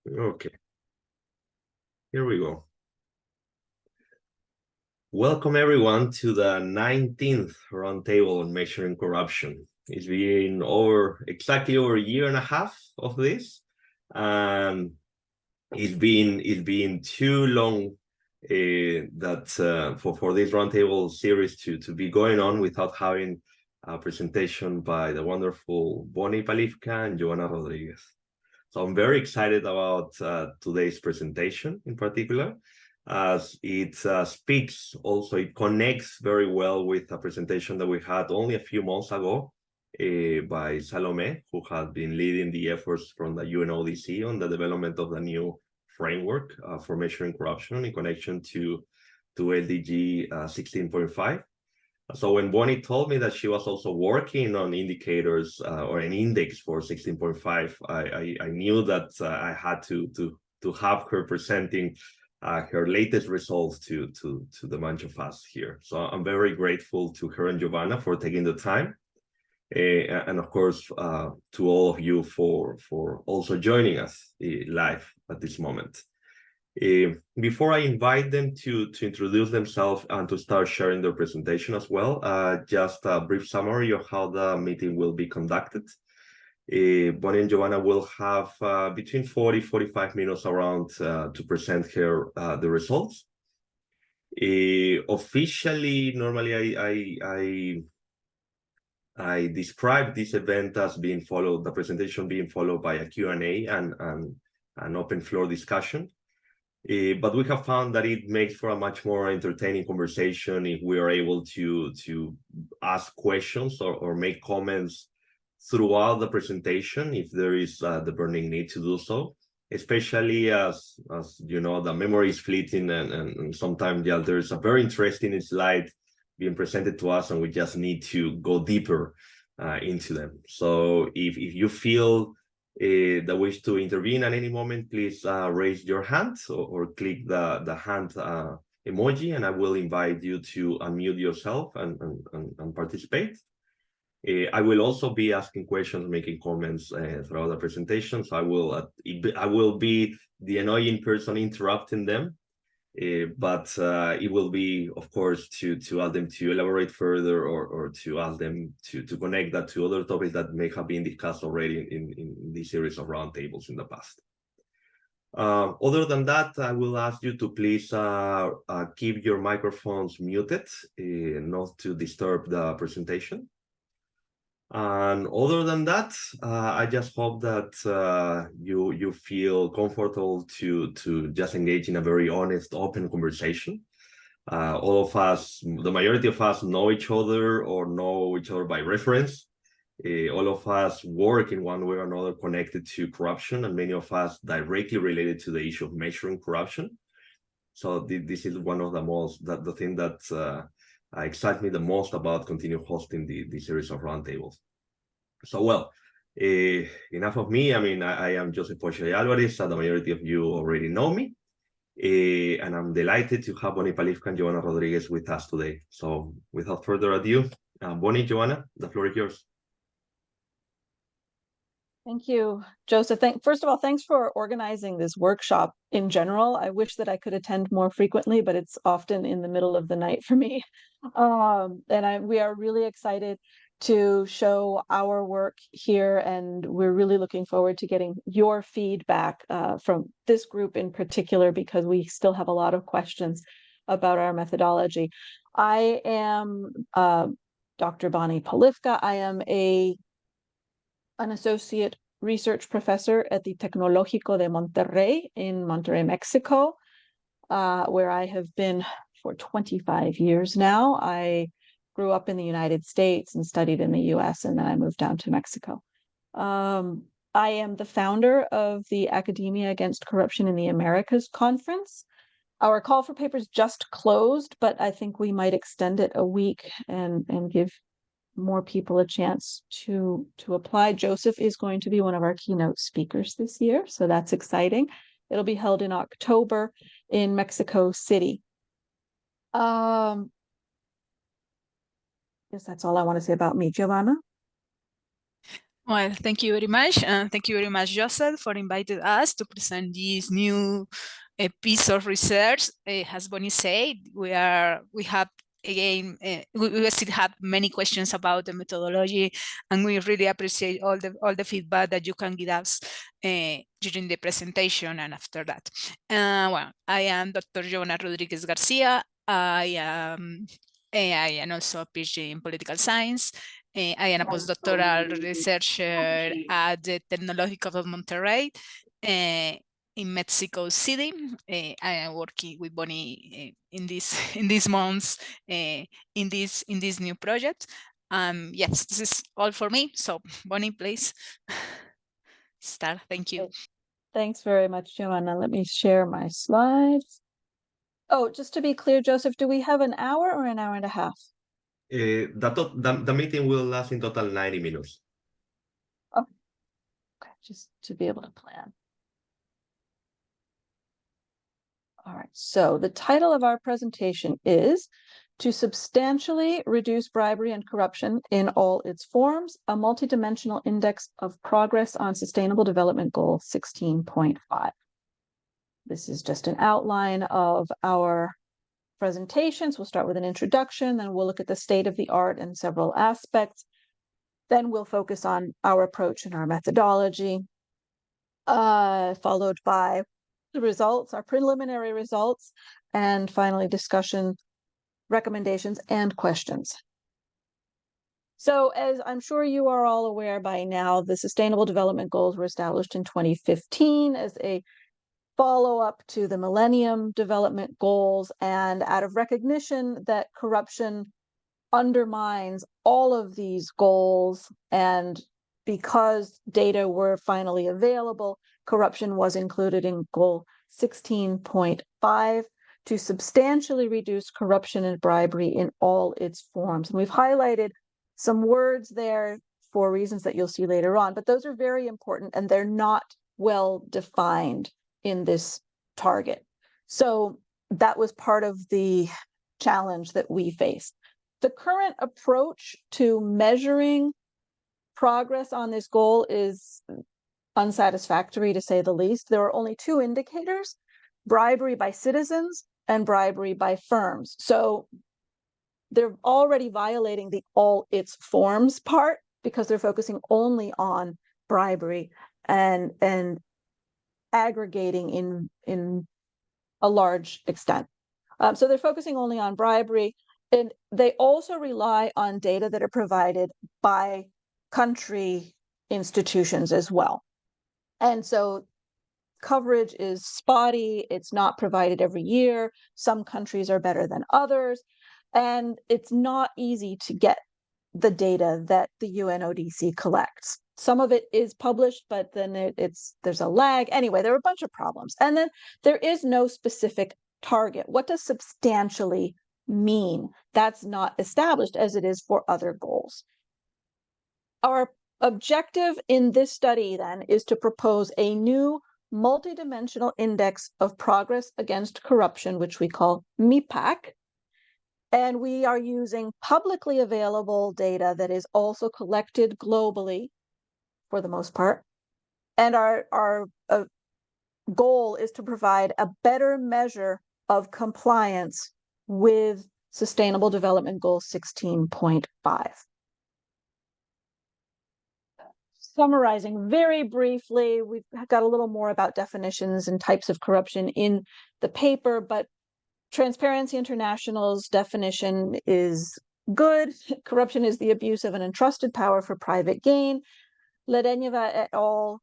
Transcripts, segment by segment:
Okay, here we go. Welcome everyone to the 19th Roundtable on Measuring Corruption. It's been exactly over a year and a half of this. It's been too long that for this Roundtable series to be going on without having a presentation by the wonderful Bonnie Palifka and Giovanna Rodríguez. So I'm very excited about today's presentation in particular, as it speaks also, it connects very well with a presentation that we had only a few months ago by Salome, who had been leading the efforts from the UNODC on the development of the new framework for measuring corruption in connection to LDG 16.5. So when Bonnie told me that she was also working on indicators or an index for 16.5, I knew that I had to have her presenting her latest results to the bunch of us here. So I'm very grateful to her and Giovanna for taking the time, and of course to all of you for also joining us live at this moment. Before I invite them to introduce themselves and to start sharing their presentation as well, just a brief summary of how the meeting will be conducted. Bonnie and Giovanna will have between 40-45 minutes around to present her the results. Officially, normally I describe this event as being followed, the presentation being followed by a Q&A and an open floor discussion. But we have found that it makes for a much more entertaining conversation if we are able to ask questions or make comments throughout the presentation, if there is the burning need to do so, especially as you know, the memory is fleeting and sometimes there's a very interesting slide being presented to us and we just need to go deeper into them. So if you feel the wish to intervene at any moment, please raise your hand or click the hand emoji, and I will invite you to unmute yourself and participate. I will also be asking questions, making comments throughout the presentation. So I will be the annoying person interrupting them, but it will be, of course, to ask them to elaborate further or to ask them to connect that to other topics that may have been discussed already in this series of roundtables in the past. Other than that, I will ask you to please keep your microphones muted, not to disturb the presentation. And other than that, I just hope that you feel comfortable to just engage in a very honest, open conversation. All of us, the majority of us, know each other or know each other by reference. All of us work in one way or another connected to corruption, and many of us directly related to the issue of measuring corruption. So this is one of the thing that excites me the most about continue hosting the series of roundtables. So, well, enough of me. I mean, I am Joseph Poche Alvarez, and the majority of you already know me. And I'm delighted to have Bonnie Palifka and Giovanna Rodríguez with us today. So, without further ado, Bonnie, Giovanna, the floor is yours. Thank you, Joseph. First of all, thanks for organizing this workshop in general. I wish that I could attend more frequently, but it's often in the middle of the night for me. We are really excited to show our work here, and we're really looking forward to getting your feedback from this group in particular, because we still have a lot of questions about our methodology. I am Dr. Bonnie Palifka. I am an associate research professor at the Tecnologico de Monterrey in Monterrey, Mexico, where I have been for 25 years now. I grew up in the United States and studied in the US, and then I moved down to Mexico. I am the founder of the Academia Against Corruption in the Americas conference. Our call for papers just closed, but I think we might extend it a week and give more people a chance to apply. Joseph is going to be one of our keynote speakers this year, so that's exciting. It'll be held in October in Mexico City. Yes, that's all I want to say about me. Giovanna? Well, thank you very much. And thank you very much, Joseph, for inviting us to present this new piece of research. As Bonnie said, we have again, we still have many questions about the methodology, and we really appreciate all the feedback that you can give us during the presentation and after that. Well, I am Dr. Giovanna Rodríguez-García. I am also a PhD in political science. I am a postdoctoral researcher at the Tecnologico de Monterrey in Mexico City. I am working with Bonnie in these months in this new project. Yes, this is all for me. So Bonnie, please start. Thank you. Thanks very much, Giovanna. Let me share my slides. Oh, just to be clear, Joseph, do we have an hour or an hour and a half? The meeting will last in total 90 minutes. Okay, just to be able to plan. All right, so the title of our presentation is To Substantially Reduce Bribery and Corruption in All Its Forms, a Multidimensional Index of Progress on Sustainable Development Goal 16.5. This is just an outline of our presentations. We'll start with an introduction, then we'll look at the state of the art and several aspects. Then we'll focus on our approach and our methodology, followed by the results, our preliminary results, and finally discussion, recommendations, and questions. So as I'm sure you are all aware by now, the Sustainable Development Goals were established in 2015 as a follow-up to the Millennium Development Goals, and out of recognition that corruption undermines all of these goals, and because data were finally available, corruption was included in goal 16.5 to substantially reduce corruption and bribery in all its forms. And we've highlighted some words there for reasons that you'll see later on, but those are very important and they're not well defined in this target. So that was part of the challenge that we face. The current approach to measuring progress on this goal is unsatisfactory, to say the least. There are only two indicators: bribery by citizens and bribery by firms. So they're already violating the all its forms part because they're focusing only on bribery and aggregating in a large extent. So they're focusing only on bribery, and they also rely on data that are provided by country institutions as well. And so coverage is spotty, it's not provided every year, some countries are better than others, and it's not easy to get the data that the UNODC collects. Some of it is published, but then there's a lag. Anyway, there are a bunch of problems. And then there is no specific target. What does substantially mean? That's not established as it is for other goals. Our objective in this study then is to propose a new multidimensional index of progress against corruption, which we call MIPAC. And we are using publicly available data that is also collected globally for the most part. And our goal is to provide a better measure of compliance with Sustainable Development Goal 16.5. Summarizing very briefly, we've got a little more about definitions and types of corruption in the paper, but Transparency International's definition is good. Corruption is the abuse of an entrusted power for private gain. Ledenyeva et al.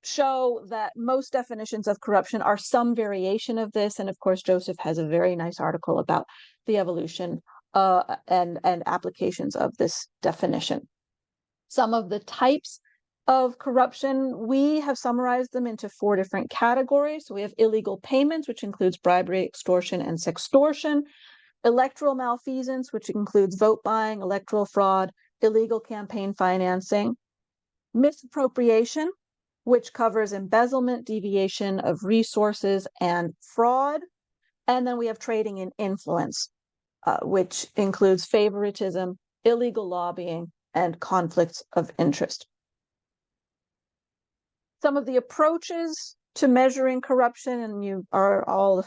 Show that most definitions of corruption are some variation of this. And of course, Joseph has a very nice article about the evolution and applications of this definition. Some of the types of corruption, we have summarized them into 4 different categories. So we have illegal payments, which includes bribery, extortion, and sextortion; electoral malfeasance, which includes vote buying, electoral fraud, illegal campaign financing; misappropriation, which covers embezzlement, deviation of resources, and fraud; and then we have trading in influence, which includes favoritism, illegal lobbying, and conflicts of interest. Some of the approaches to measuring corruption, and you are all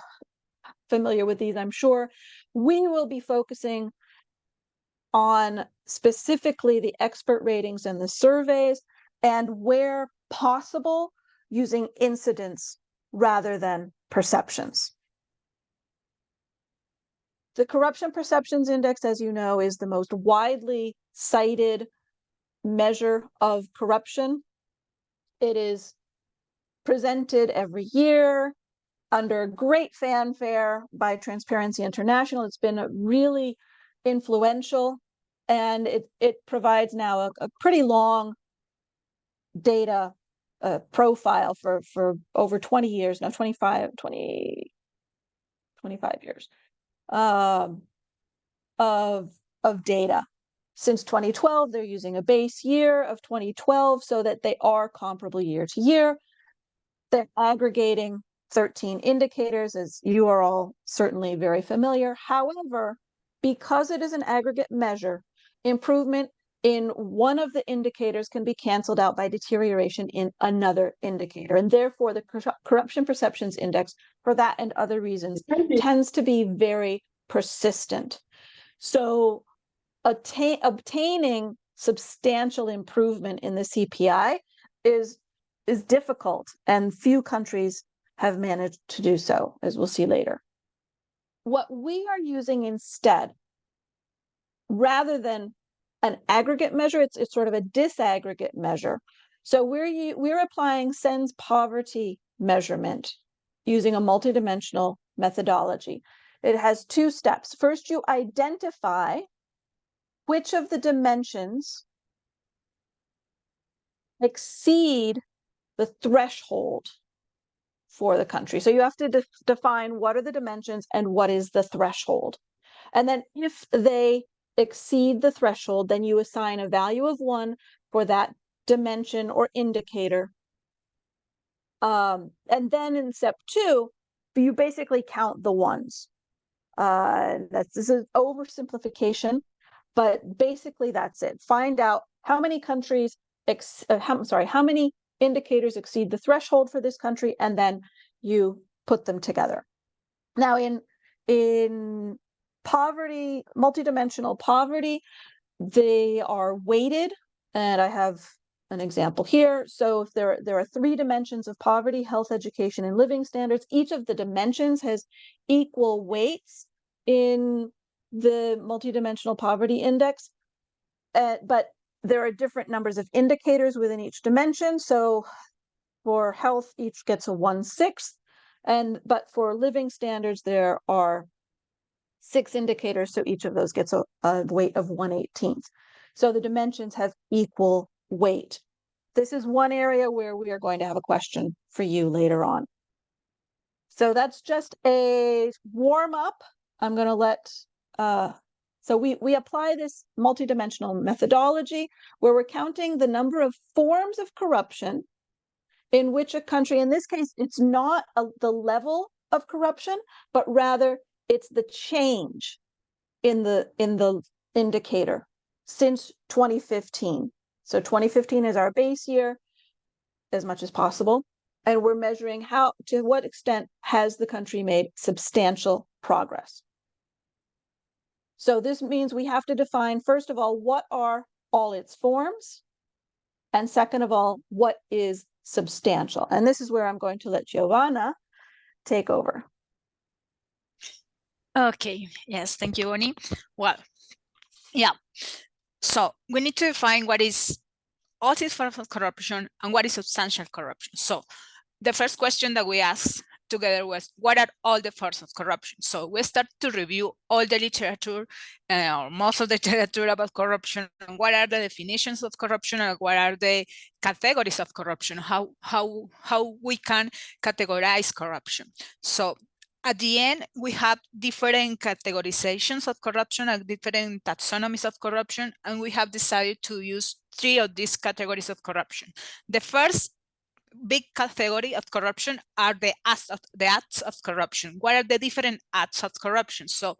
familiar with these, I'm sure. We will be focusing on specifically the expert ratings and the surveys, and where possible, using incidents rather than perceptions. The Corruption Perceptions Index, as you know, is the most widely cited measure of corruption. It is presented every year under great fanfare by Transparency International. It's been really influential, and it provides now a pretty long data profile for over 20 years, now 25 years of data. Since 2012, they're using a base year of 2012 so that they are comparable year to year. They're aggregating 13 indicators, as you are all certainly very familiar. However, because it is an aggregate measure, improvement in one of the indicators can be canceled out by deterioration in another indicator. And therefore, the Corruption Perceptions Index, for that and other reasons, tends to be very persistent. So obtaining substantial improvement in the CPI is difficult, and few countries have managed to do so, as we'll see later. What we are using instead, rather than an aggregate measure, it's sort of a disaggregate measure. So we're applying SENS poverty measurement using a multidimensional methodology. It has two steps. First, you identify which of the dimensions exceed the threshold for the country. So you have to define what are the dimensions and what is the threshold. And then if they exceed the threshold, then you assign a value of 1 for that dimension or indicator. And then in step 2, you basically count the ones. This is an oversimplification, but basically that's it. Find out how many countries, how many indicators exceed the threshold for this country, and then you put them together. Now in poverty, multidimensional poverty, they are weighted, and I have an example here. So if there are 3 dimensions of poverty: health, education, and living standards. Each of the dimensions has equal weights in the multidimensional poverty index, but there are different numbers of indicators within each dimension. So for health, each gets a 1/6, but for living standards, there are 6 indicators, so each of those gets a weight of 1/18. So the dimensions have equal weight. This is one area where we are going to have a question for you later on. So that's just a warm up. I'm going to let, so we apply this multidimensional methodology where we're counting the number of forms of corruption in which a country, in this case, it's not the level of corruption, but rather it's the change in the indicator since 2015. So 2015 is our base year as much as possible. And we're measuring to what extent has the country made substantial progress. So this means we have to define, first of all, what are all its forms? And second of all, what is substantial? And this is where I'm going to let Giovanna take over. Okay, yes, thank you, Bonnie. Well, yeah, so we need to define what is all these forms of corruption and what is substantial corruption. So the first question that we asked together was, what are all the forms of corruption? So we start to review all the literature, or most of the literature about corruption, and what are the definitions of corruption, and what are the categories of corruption, how we can categorize corruption. So at the end, we have different categorizations of corruption and different taxonomies of corruption, and we have decided to use 3 of these categories of corruption. The first big category of corruption are the acts of corruption. What are the different acts of corruption? So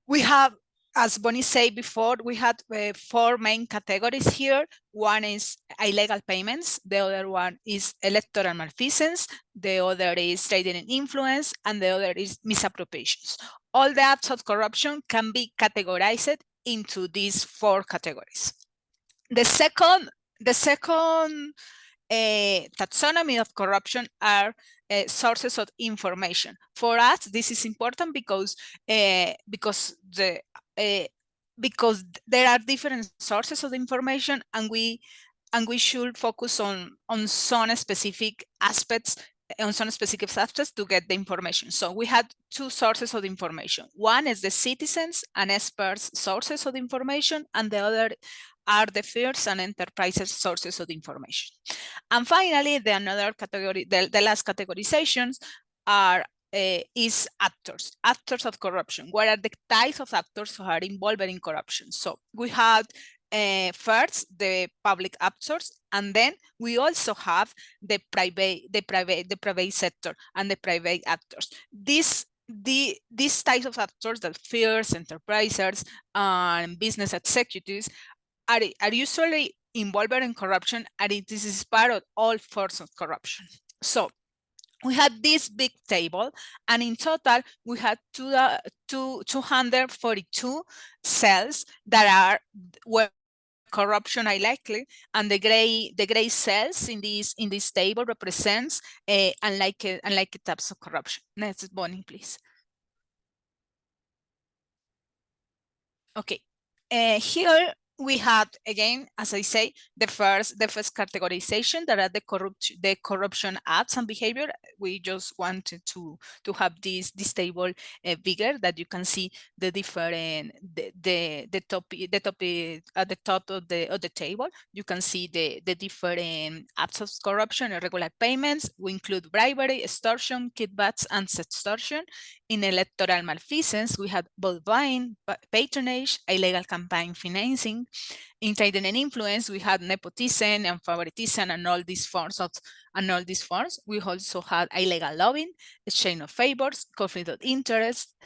we have as Bonnie said before, we had 4 main categories here. One is illegal payments, the other one is electoral malfeasance, the other is trading in influence, and the other is misappropriations. All the acts of corruption can be categorized into these 4 categories. The second taxonomy of corruption are sources of information. For us, this is important because there are different sources of information, and we should focus on some specific aspects to get the information. So we had 2 sources of information. One is the citizens and experts sources of information, and the other are the firms and enterprises sources of information. And finally, the last categorizations are is actors of corruption. What are the types of actors who are involved in corruption? So we had first the public actors, and then we also have the private sector and the private actors. These types of actors, the firms, enterprises, and business executives, are usually involved in corruption, and this is part of all forms of corruption. So we had this big table, and in total we had 242 cells that are where corruption are likely, and the gray cells in this table represents unlikely types of corruption. Next, Bonnie, please. Okay, here we have, again, as I say, the first categorization that are the corruption acts and behavior. We just wanted to have this table bigger, that you can see the different the topic at the top of the table. You can see the different acts of corruption, irregular payments. We include bribery, extortion, kickbacks, and sextortion. In electoral malfeasance, we had both buying, patronage, illegal campaign financing. In trading and influence, we had nepotism and favoritism and all these forms. We also had illegal lobbying, exchange of favors, conflict of interest.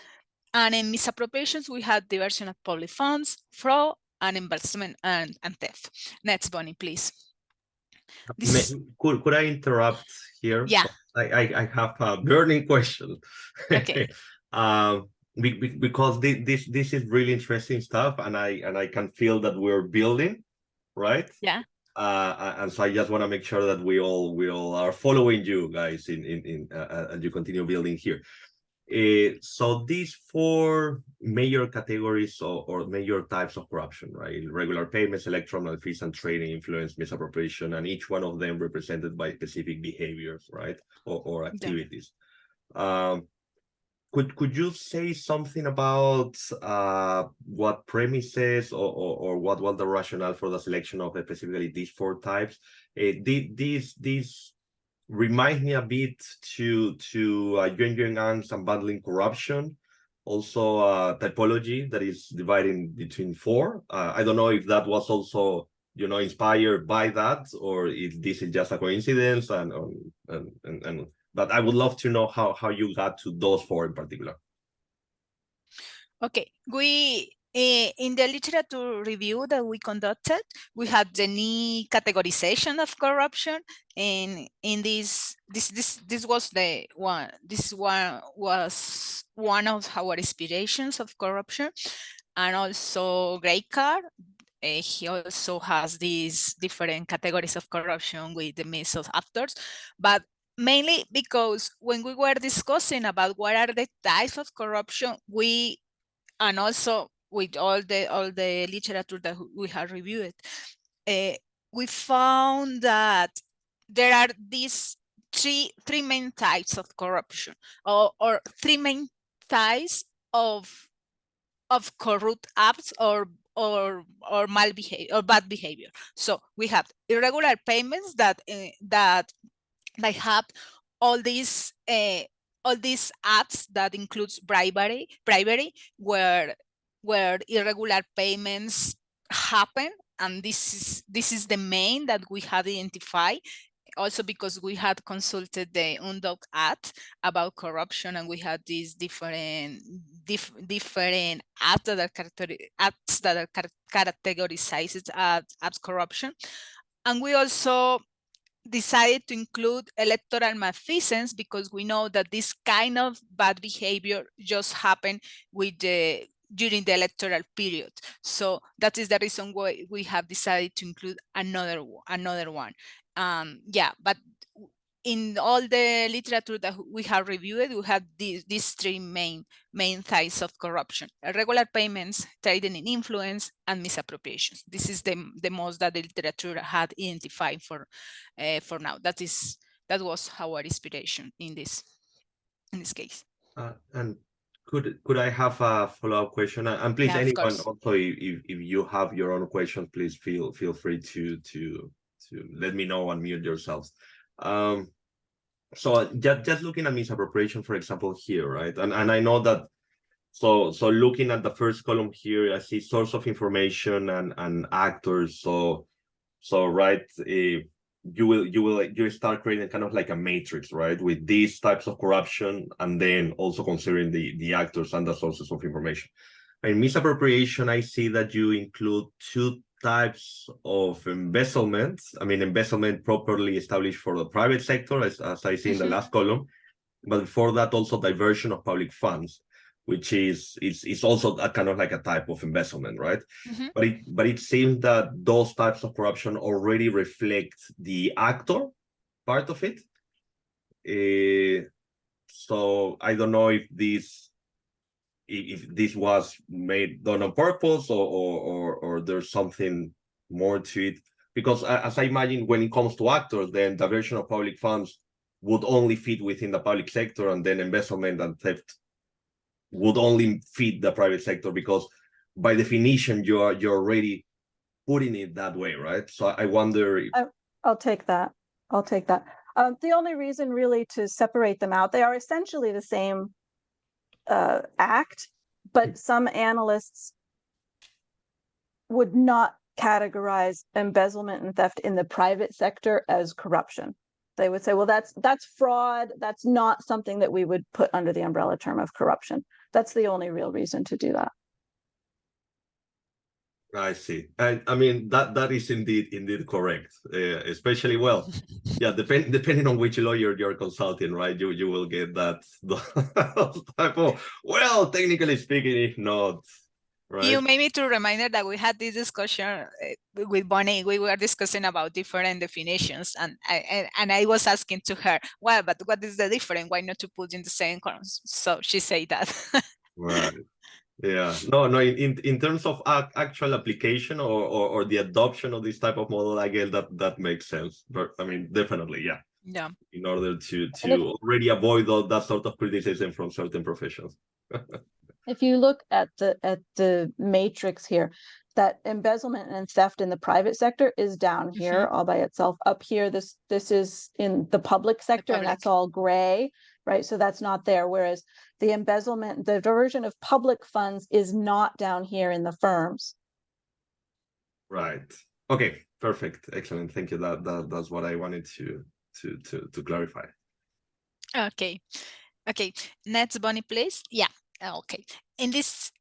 And in misappropriations, we had diversion of public funds, fraud, and embezzlement and theft. Next, Bonnie, please. Could I interrupt here? Yeah. So I have a burning question. Okay. Because this is really interesting stuff, and I can feel that we're building, right? Yeah. And so I just want to make sure that we all are following you guys as you continue building here. So these 4 major categories or major types of corruption, right? Regular payments, electoral malfeasance, trading, influence, misappropriation, and each one of them represented by specific behaviors, right? Or activities. Yeah. Could you say something about what premises or what was the rationale for the selection of specifically these 4 types? These remind me a bit to Yuan Ang's Unbundling Corruption, also typology that is dividing between 4. I don't know if that was also inspired by that, or if this is just a coincidence, and but I would love to know how you got to those 4 in particular. Okay, we in the literature review that we conducted, we had the new categorization of corruption, and in this was the one. This one was one of our inspirations of corruption, and also Gray Card. He also has these different categories of corruption with the mix of actors, but mainly because when we were discussing about what are the types of corruption, and also with all the literature that we have reviewed, we found that there are these three main types of corruption, or 3 main types of corrupt acts or mal behavior or bad behavior. So we have irregular payments that have all these acts that includes bribery, where irregular payments happen, and this is the main that we have identified also because we had consulted the UNDOC Act about corruption, and we had these different acts that are categorized as corruption. And we also decided to include electoral malfeasance because we know that this kind of bad behavior just happened during the electoral period. So that is the reason why we have decided to include another one. Yeah, but in all the literature that we have reviewed, we have these three main types of corruption: irregular payments, trading in influence, and misappropriation. This is the most that the literature had identified for now. That was our inspiration in this case. And could I have a follow-up question? And please, Yeah, anyone also, if you have your own questions, please feel free to let me know, unmute yourselves. So just looking at misappropriation, for example, here, right? And I know that. So looking at the first column here, I see source of information and actors. So right, you start creating kind of like a matrix, right, with these types of corruption, and then also considering the actors and the sources of information. In misappropriation, I see that you include two types of embezzlement. I mean, embezzlement properly established for the private sector, as I see in the last column, but before that, also diversion of public funds, which is also a kind of like a type of embezzlement, right? But it seems that those types of corruption already reflect the actor part of it. So I don't know if this was done on purpose or there's something more to it, because as I imagine, when it comes to actors, then diversion of public funds would only fit within the public sector, and then embezzlement and theft would only fit the private sector, because by definition you're already putting it that way, right? So I wonder if... I'll take that. The only reason really to separate them out, they are essentially the same act, but some analysts would not categorize embezzlement and theft in the private sector as corruption. They would say, well, that's fraud. That's not something that we would put under the umbrella term of corruption. That's the only real reason to do that. I see. I mean, that is indeed correct. Especially, well, yeah, depending on which lawyer you're consulting, right? You will get that type of, well, technically speaking, if not, right? You made me to remind that we had this discussion with Bonnie. We were discussing about different definitions, and I was asking to her, well, but what is the difference? Why not to put in the same columns? So she said that. Right. Yeah. No. In terms of actual application or the adoption of this type of model, I guess that makes sense. But I mean, definitely, yeah. Yeah. In order to already avoid all that sort of criticism from certain professions. If you look at the matrix here, that embezzlement and theft in the private sector is down here all by itself. Up here, this is in the public sector, and that's all gray, right? So that's not there. Whereas the embezzlement, the diversion of public funds is not down here in the firms. Right. Okay. Perfect. Excellent. Thank you. That's what I wanted to clarify. Okay. Next, Bonnie, please. Yeah. Okay. In this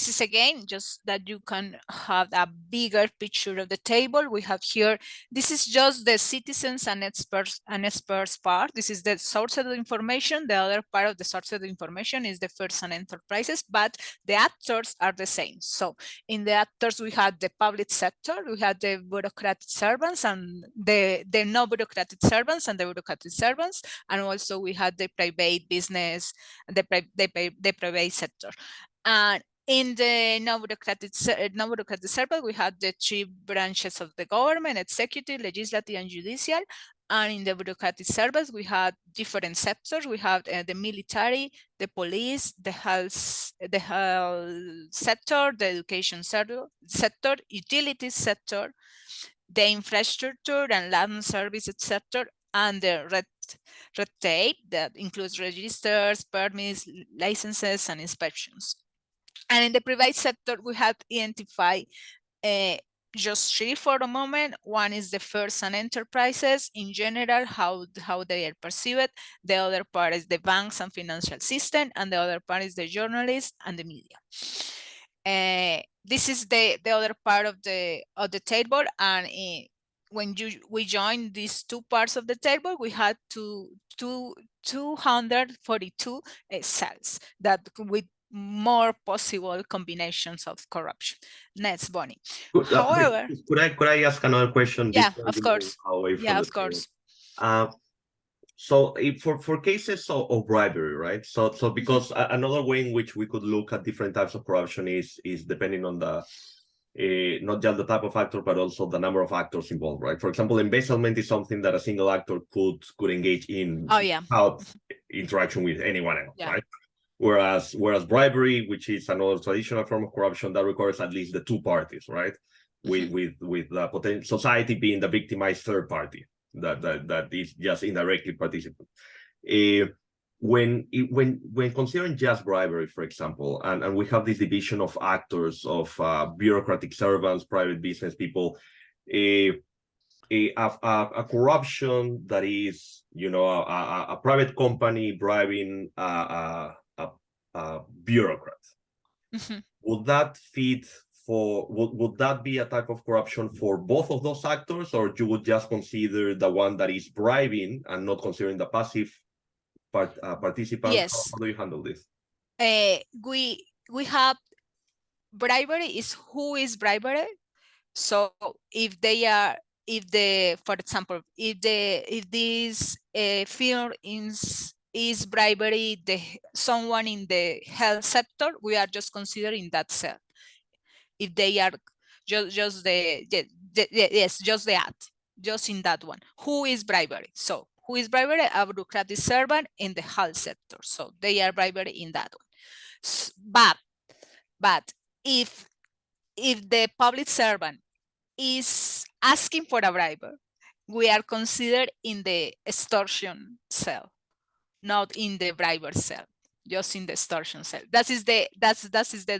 is again just that you can have a bigger picture of the table. We have here, this is just the citizens and experts part. This is the source of the information. The other part of the source of the information is the first and enterprises, but the actors are the same. So in the actors, we have the public sector, we have the bureaucratic servants and the non-bureaucratic servants and the bureaucratic servants, and also we have the private business, the private sector. And in the non-bureaucratic sector, we have the three branches of the government: executive, legislative, and judicial. And in the bureaucratic service, we have different sectors. We have the military, the police, the health sector, the education sector, utilities sector, the infrastructure and land services sector, and the red tape that includes registers, permits, licenses, and inspections. And in the private sector, we have identified just three for the moment. One is the firms and enterprises in general, how they are perceived. The other part is the banks and financial system, and the other part is the journalists and the media. This is the other part of the table, and when we joined these two parts of the table, we had 242 cells that with more possible combinations of corruption. Next, Bonnie. However, could I ask another question? Yeah, of course. Yeah, of course. So for cases of bribery, right? So because another way in which we could look at different types of corruption is depending on the not just the type of actor, but also the number of actors involved, right? For example, embezzlement is something that a single actor could engage in without interaction with anyone else, right? Whereas bribery, which is another traditional form of corruption, that requires at least the two parties, right? With the potential society being the victimized third party that is just indirectly participant. When considering just bribery, for example, and we have this division of actors, of bureaucratic servants, private business people, a corruption that is, a private company bribing a bureaucrat. Would that fit would that be a type of corruption for both of those actors, or you would just consider the one that is bribing and not considering the passive participants? Yes. How do you handle this? We have bribery is who is bribery. So if for example, if this firm is bribery someone in the health sector, we are just considering that cell. If they are just the act, just in that one. Who is bribery? So who is bribery? A bureaucratic servant in the health sector. So they are bribery in that one. But if the public servant is asking for a bribe, we are considered in the extortion cell, not in the briber cell, just in the extortion cell. That is the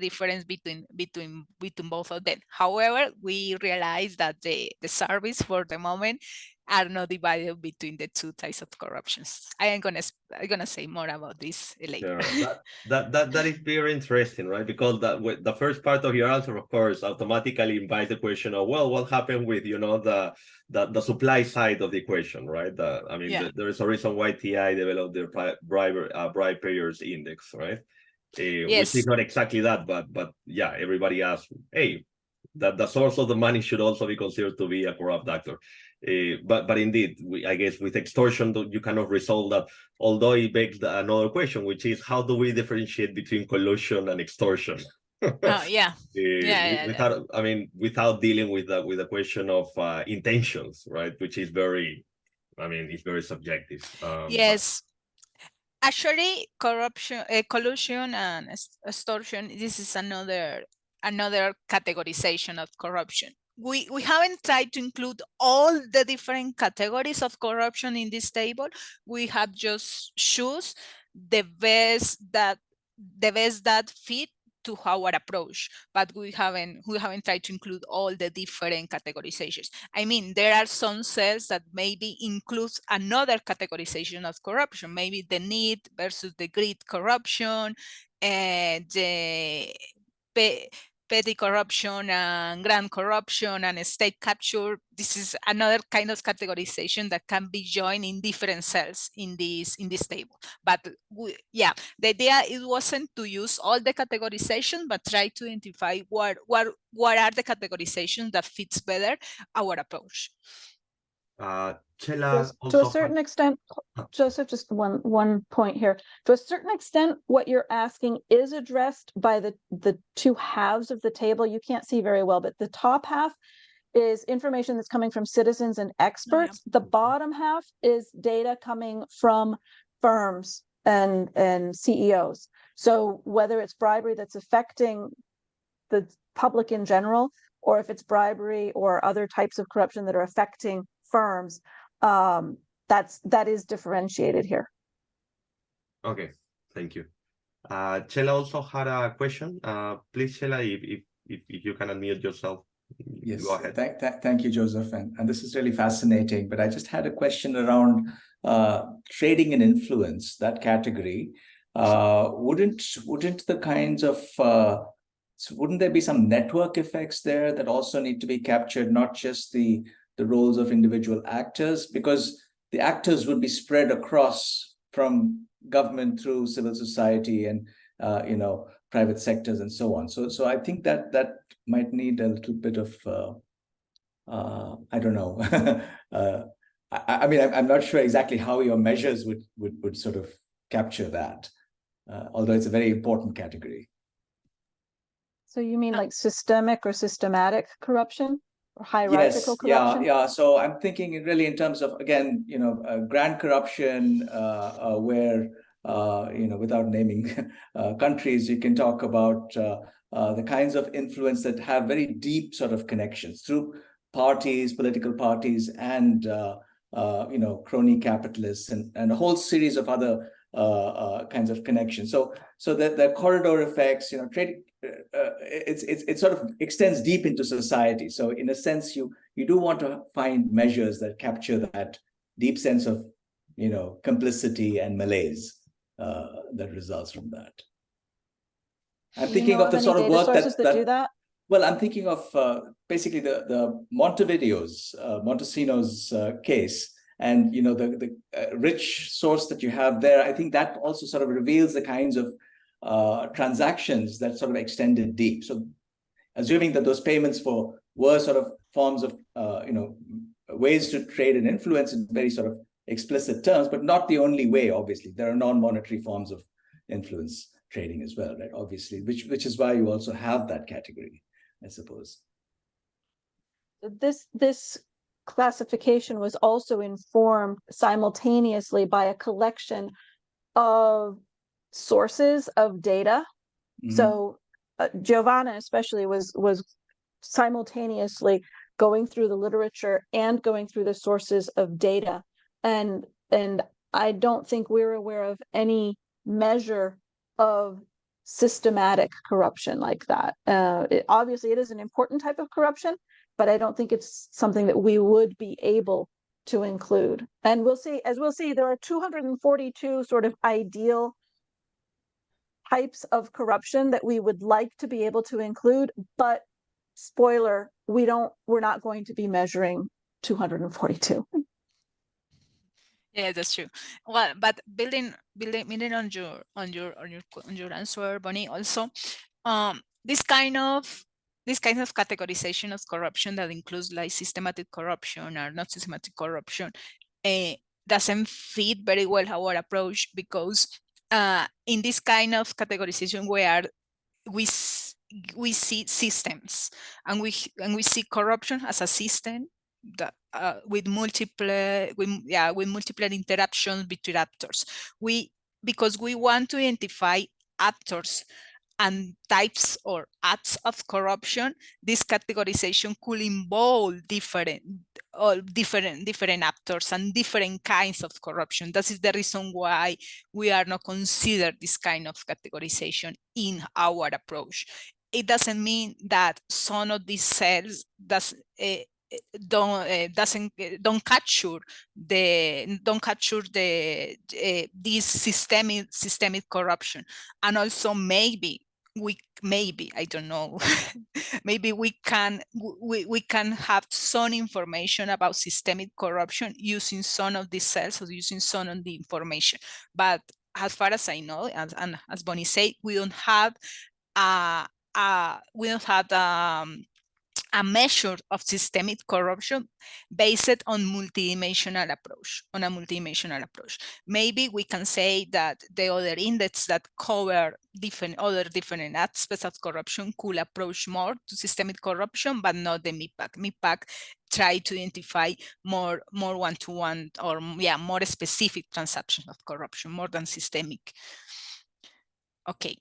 difference between both of them. However, we realize that the service for the moment are not divided between the two types of corruptions. I'm gonna say more about this later. Yeah, that is very interesting, right? Because the first part of your answer, of course, automatically invites the question of, well, what happened with the supply side of the equation, right? There is a reason why TI developed their bribe payers index, right? Yes. Which is not exactly that, but yeah, everybody asks, hey, that the source of the money should also be considered to be a corrupt actor. But indeed, I guess with extortion, you cannot resolve that. Although it begs another question, which is how do we differentiate between collusion and extortion? Without dealing with the question of intentions, right? Which is it's very subjective. Yes. Actually, collusion and extortion, this is another categorization of corruption. We haven't tried to include all the different categories of corruption in this table. We have just choose the best that fit to our approach, but we haven't tried to include all the different categorizations. I mean, there are some cells that maybe include another categorization of corruption, maybe the need versus the greed corruption, and the petty corruption and grand corruption and state capture. This is another kind of categorization that can be joined in different cells in this table. But the idea it wasn't to use all the categorization, but try to identify what are the categorizations that fits better our approach. Chela, to a certain extent, Joseph, just one point here. To a certain extent, what you're asking is addressed by the two halves of the table. You can't see very well, but the top half is information that's coming from citizens and experts. The bottom half is data coming from firms and CEOs. So whether it's bribery that's affecting the public in general, or if it's bribery or other types of corruption that are affecting firms, that is differentiated here. Okay, thank you. Chela also had a question. Please, Chela, if you can unmute yourself. Yes, Go ahead. Thank you, Joseph. And this is really fascinating. But I just had a question around trading and influence, that category. Wouldn't the kinds of wouldn't there be some network effects there that also need to be captured, not just the roles of individual actors, because the actors would be spread across from government through civil society and private sectors and so on. So I think that might need a little bit of I don't know. I mean, I'm not sure exactly how your measures would sort of capture that, although it's a very important category. So you mean like systemic or systematic corruption or hierarchical corruption? Yeah. So I'm thinking really in terms of, again, grand corruption, where without naming countries, you can talk about the kinds of influence that have very deep sort of connections through parties, political parties, and crony capitalists, and a whole series of other kinds of connections. So the corridor effects, trade, it sort of extends deep into society. So in a sense, you do want to find measures that capture that deep sense of complicity and malaise that results from that. I'm thinking of the sort of work that do that. Well, I'm thinking of basically the Montesino's case, and the rich source that you have there. I think that also sort of reveals the kinds of transactions that sort of extended deep. So, assuming that those payments were sort of forms of ways to trade and influence in very sort of explicit terms, but not the only way. Obviously, there are non-monetary forms of influence trading as well, right? Obviously, which is why you also have that category, I suppose. This classification was also informed simultaneously by a collection of sources of data. Mm-hmm. So Giovanna especially was simultaneously going through the literature and going through the sources of data, and I don't think we're aware of any measure of systematic corruption like that. Obviously, it is an important type of corruption, but I don't think it's something that we would be able to include. And we'll see, there are 242 sort of ideal types of corruption that we would like to be able to include, but spoiler, we're not going to be measuring 242. Yeah, that's true. Well, but building on your answer, Bonnie, also, this kind of categorization of corruption that includes like systematic corruption or not systematic corruption doesn't fit very well our approach, because in this kind of categorization we see systems, and we see corruption as a system that with multiple interactions between actors. Because we want to identify actors and types or acts of corruption, this categorization could involve different actors and different kinds of corruption. That is the reason why we are not consider this kind of categorization in our approach. It doesn't mean that some of these cells don't capture this systemic corruption. And also maybe I don't know, maybe we can have some information about systemic corruption using some of these cells or using some of the information. But as far as I know, and as Bonnie said, we don't have a measure of systemic corruption based on multidimensional approach. Maybe we can say that the other index that cover different aspects of corruption could approach more to systemic corruption, but not the MIPAC. MIPAC try to identify more one-to-one or more specific transactions of corruption more than systemic. Okay.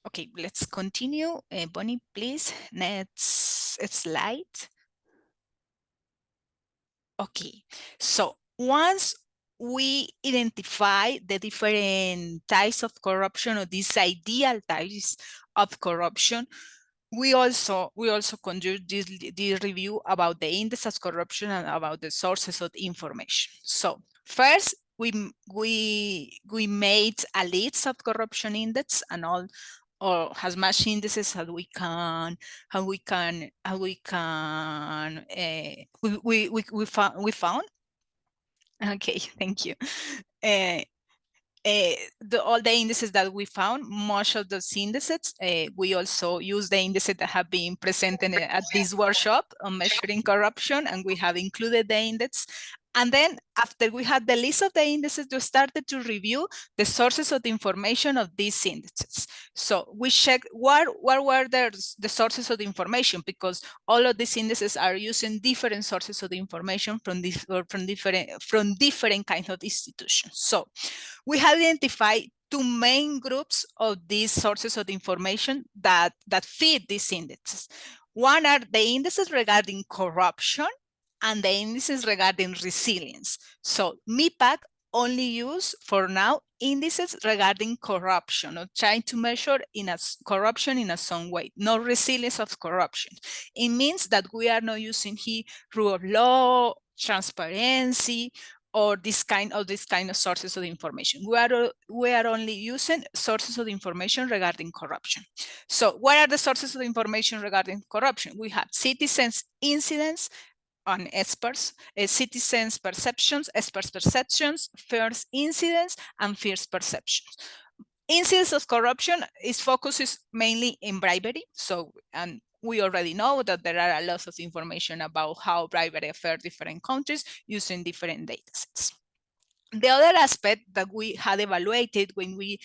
Okay, let's continue. Bonnie, please, next slide. Okay, so once we identify the different types of corruption or these ideal types of corruption, we also conduct this review about the index of corruption and about the sources of information. So first, we made a list of corruption index and all, or as much indices as we can. We found. Okay, thank you. All the indices that we found, most of those indices, we also use the indices that have been presented at this workshop on measuring corruption, and we have included the index. And then after we had the list of the indices, we started to review the sources of the information of these indices. So we checked what were the sources of the information, because all of these indices are using different sources of the information from different kinds of institutions. So we have identified two main groups of these sources of information that fit these indices. One are the indices regarding corruption and the indices regarding resilience. So MIPAC only use for now indices regarding corruption, or trying to measure corruption in some way, no resilience of corruption. It means that we are not using here rule of law, transparency, or this kind of sources of information. We are only using sources of information regarding corruption. So what are the sources of information regarding corruption? We have citizens' incidents on experts, citizens' perceptions, experts' perceptions, first incidents, and first perceptions. Incidents of corruption focuses mainly in bribery. So, and we already know that there are a lot of information about how bribery affects different countries using different data sets. The other aspect that we had evaluated when we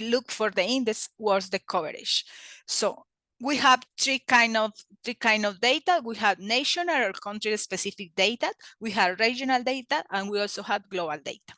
looked for the index was the coverage. So we have three kind of data. We have national or country-specific data, we have regional data, and we also have global data.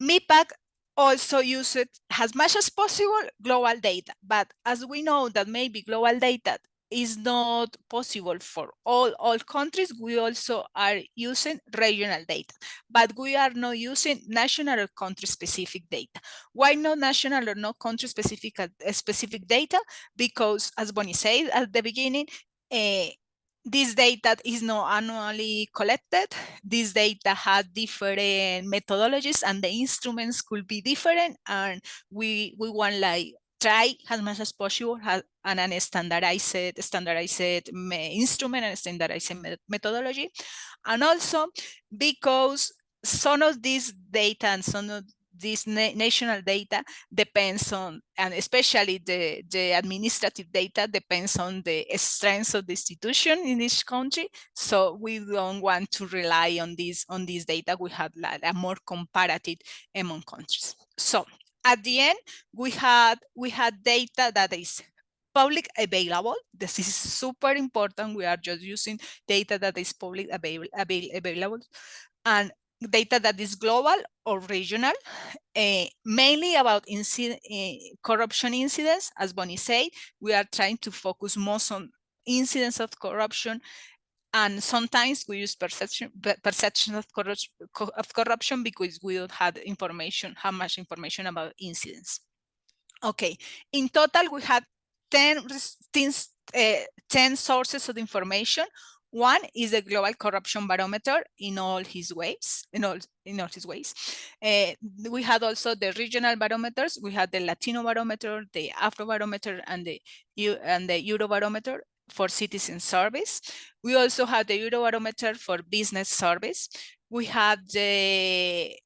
MIPAC also use it as much as possible global data, but as we know that maybe global data is not possible for all countries, we also are using regional data, but we are not using national or country-specific data. Why not national or not country-specific data? Because, as Bonnie said at the beginning, this data is not annually collected. This data has different methodologies, and the instruments could be different. And we want try as much as possible a standardized instrument and standardized methodology. And also because some of these data and some of this national data depends on, and especially the administrative data depends on the strength of the institution in each country. So we don't want to rely on this data. We have a more comparative among countries. So at the end, we had data that is public available. This is super important. We are just using data that is public available, and data that is global or regional, mainly about corruption incidents. As Bonnie said, we are trying to focus most on incidents of corruption, and sometimes we use perception of corruption because we don't have much information about incidents. Okay, in total we had 10 sources of information. One is the Global Corruption Barometer in all his ways. We had also the regional barometers. We had the Latino barometer, the Afro barometer, and the Euro barometer for citizen service. We also had the Eurobarometer for business service. We had the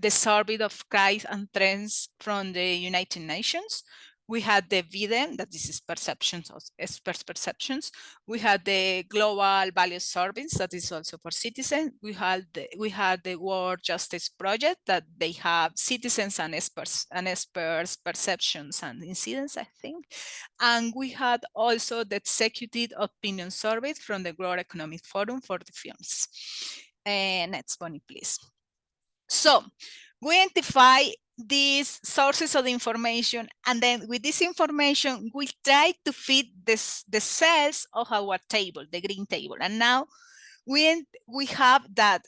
survey of crime and trends from the United Nations. We had the VIDEM, that this is perceptions of experts' perceptions. We had the Global Value Surveys, that is also for citizens. We had the World Justice Project, that they have citizens and experts perceptions and incidents, I think. And we had also the Executive Opinion Survey from the Global Economic Forum for the films. And next, Bonnie, please. So we identify these sources of information, and then with this information, we try to fit the cells of our table, the green table. And now we have that,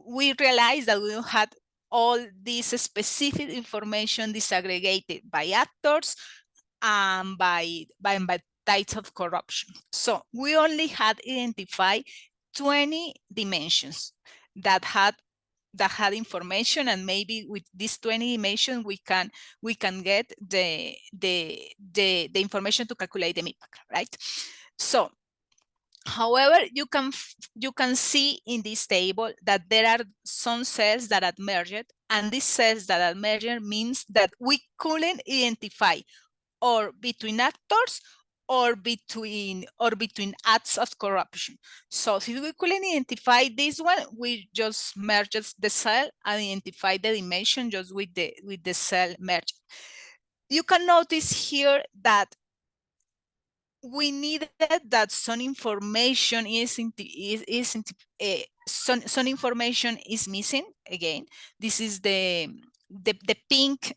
we realize that we had all this specific information disaggregated by actors, by types of corruption. So we only had identified 20 dimensions that had information, and maybe with these 20 dimensions we can get the information to calculate the impact, right? So however, you can see in this table that there are some cells that are merged, and these cells that are merged means that we couldn't identify or between actors or between acts of corruption. So if we couldn't identify this one, we just merged the cell and identify the dimension just with the cell merged. You can notice here that we needed that some information some information is missing. Again, this is the pink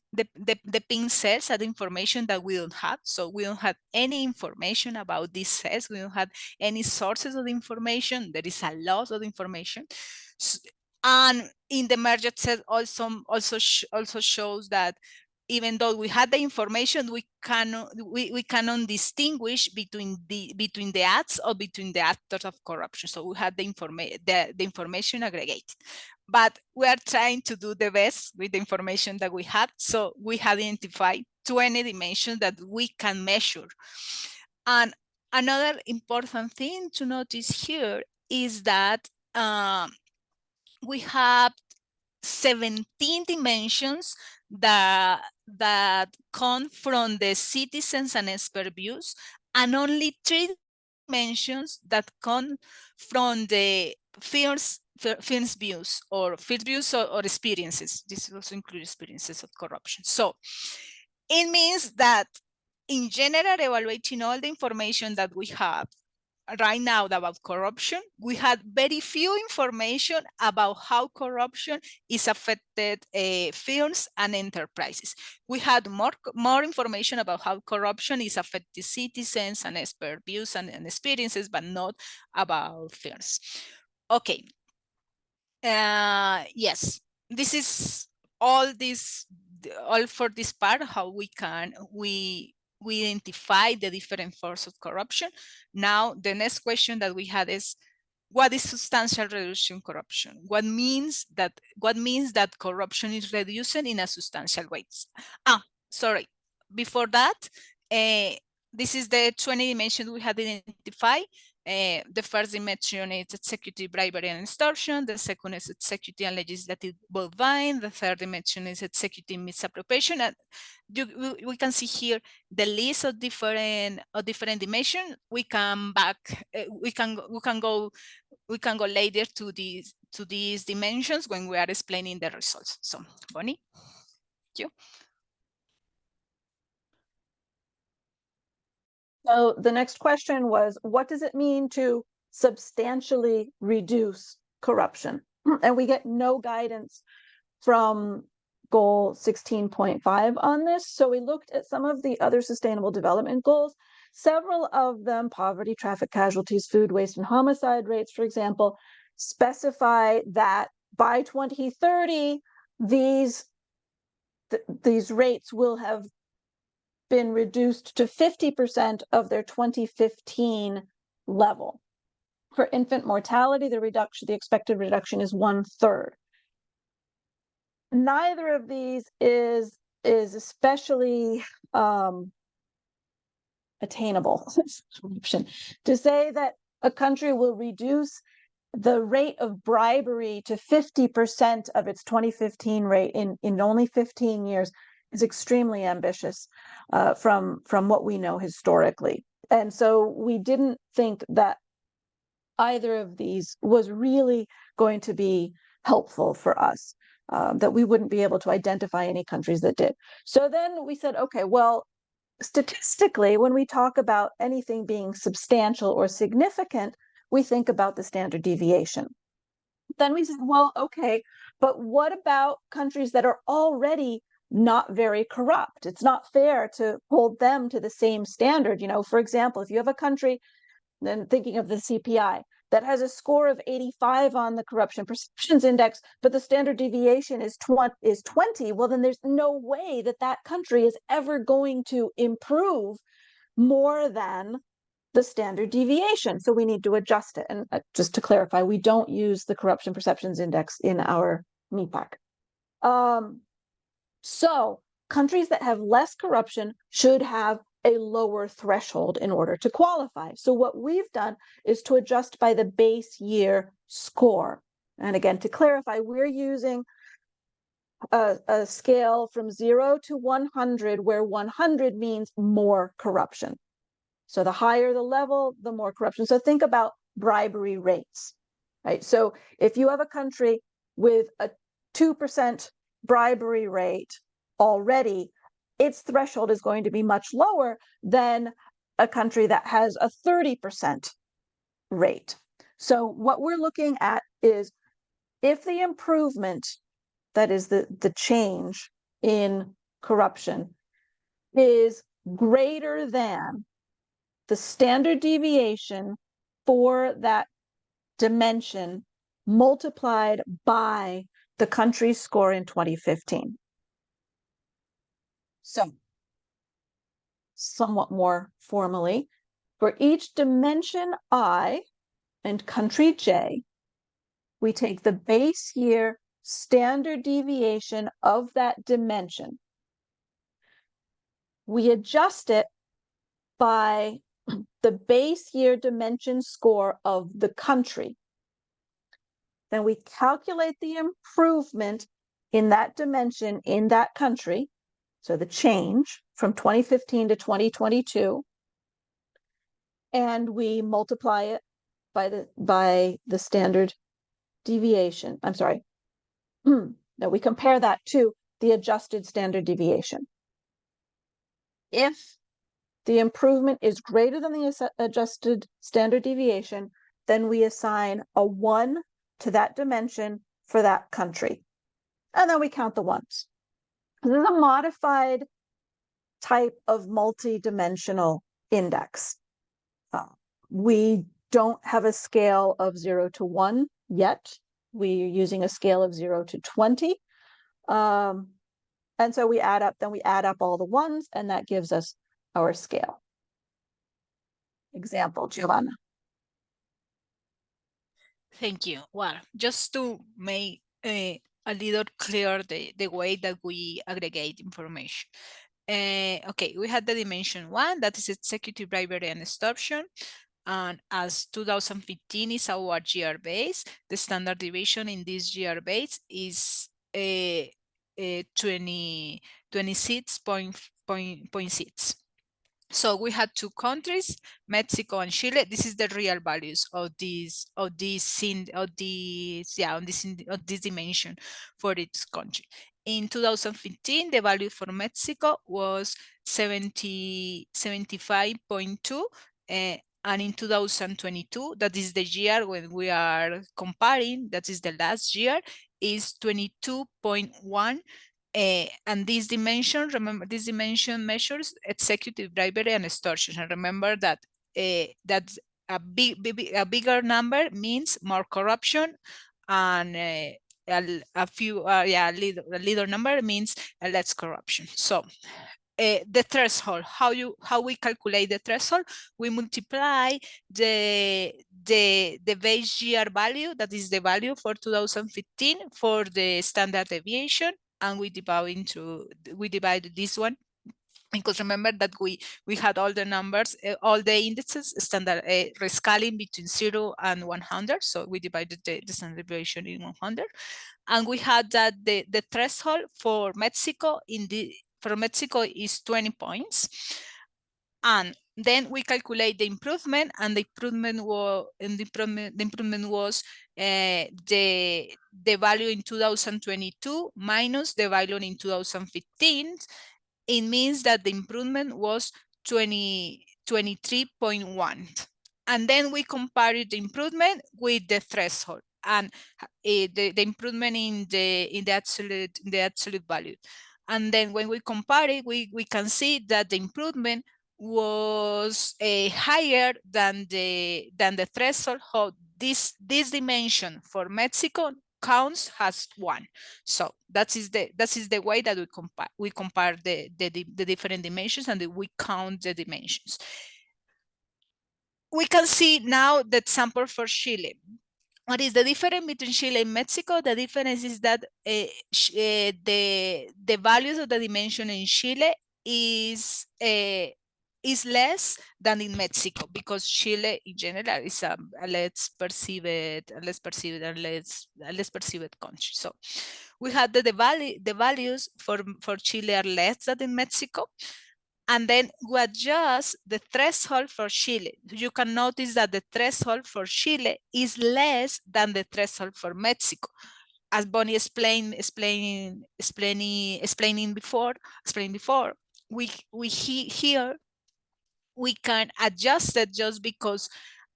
cells are the information that we don't have. So we don't have any information about these cells. We don't have any sources of information. There is a lot of information. And in the merged cell also shows that even though we had the information, we cannot distinguish between the acts or between the actors of corruption. So we had the information aggregated, but we are trying to do the best with the information that we had. So we have identified 20 dimensions that we can measure. And another important thing to notice here is that we have 17 dimensions that come from the citizens and expert views, and only 3 dimensions that come from the first views or experiences. This also includes experiences of corruption. So it means that in general, evaluating all the information that we have right now about corruption, we had very few information about how corruption is affected firms and enterprises. We had more information about how corruption is affecting citizens and expert views and experiences, but not about firms. Okay. Yes, this is all for this part, how we identify the different forms of corruption. Now, the next question that we had is, what is substantial reduction corruption? What means that corruption is reducing in a substantial way? Sorry. Before that, this is the 20 dimensions we had identified. The first dimension is executive bribery and extortion. The second is executive and legislative bovine. The third dimension is executive misappropriation. And we can see here the list of different dimensions. We can go later to these dimensions when we are explaining the results. So, Bonnie, thank you. So the next question was, what does it mean to substantially reduce corruption? And we get no guidance from goal 16.5 on this. So we looked at some of the other sustainable development goals. Several of them, poverty, traffic casualties, food waste, and homicide rates, for example, specify that by 2030, these rates will have been reduced to 50% of their 2015 level. For infant mortality, the expected reduction is 1/3. Neither of these is especially attainable. To say that a country will reduce the rate of bribery to 50% of its 2015 rate in only 15 years is extremely ambitious from what we know historically. And so we didn't think that either of these was really going to be helpful for us, that we wouldn't be able to identify any countries that did. So then we said, okay, well, statistically, when we talk about anything being substantial or significant, we think about the standard deviation. Then we said, well, okay, but what about countries that are already not very corrupt? It's not fair to hold them to the same standard. For example, if you have a country, then thinking of the CPI, that has a score of 85 on the corruption perceptions index, but the standard deviation is 20, well, then there's no way that that country is ever going to improve more than the standard deviation. So we need to adjust it. And just to clarify, we don't use the corruption perceptions index in our MEPAC. So countries that have less corruption should have a lower threshold in order to qualify. So what we've done is to adjust by the base year score. And again, to clarify, we're using a scale from 0 to 100, where 100 means more corruption. So the higher the level, the more corruption. So think about bribery rates, right? So if you have a country with a 2% bribery rate already, its threshold is going to be much lower than a country that has a 30% rate. So what we're looking at is if the improvement, that is the change in corruption, is greater than the standard deviation for that dimension multiplied by the country's score in 2015. So, somewhat more formally, for each dimension I and country J, we take the base year standard deviation of that dimension. We adjust it by the base year dimension score of the country. Then we calculate the improvement in that dimension in that country, so the change from 2015 to 2022, and we multiply it by the standard deviation. I'm sorry. No, we compare that to the adjusted standard deviation. If the improvement is greater than the adjusted standard deviation, then we assign a 1 to that dimension for that country. And then we count the ones. This is a modified type of multidimensional index. We don't have a scale of 0 to 1 yet. We're using a scale of 0 to 20. And so we add up all the ones, and that gives us our scale. Example, Giovanna. Thank you. Well, just to make a little clear the way that we aggregate information. Okay, we had the dimension 1, that is executive bribery and extortion. And as 2015 is our GR base, the standard deviation in this GR base is 26.6. So we had two countries, Mexico and Chile. This is the real values of this dimension for each country. In 2015, the value for Mexico was 75.2. And in 2022, that is the year when we are comparing, that is the last year, is 22.1. And this dimension, remember, this dimension measures executive bribery and extortion. And remember that that's a bigger number means more corruption, and a little number means less corruption. So the threshold, how we calculate the threshold, we multiply the base year value, that is the value for 2015 for the standard deviation, and we divide this one, because remember that we had all the numbers, all the indices standard rescaling between 0 and 100. So we divided the standard deviation in 100, and we had that the threshold for Mexico is 20 points. And then we calculate the improvement, and the improvement was the value in 2022 minus the value in 2015. It means that the improvement was 23.1. And then we compare the improvement with the threshold, and the improvement in the absolute value. And then when we compare it, we can see that the improvement was higher than the threshold. this dimension for Mexico counts as 1. So that is the way that we compare the different dimensions, and we count the dimensions. We can see now the example for Chile. What is the difference between Chile and Mexico? The difference is that the values of the dimension in Chile is less than in Mexico, because Chile in general is a less perceived country. So we had the values for Chile are less than in Mexico. And then we adjust the threshold for Chile. You can notice that the threshold for Chile is less than the threshold for Mexico. As Bonnie explained before, here we can adjust it just because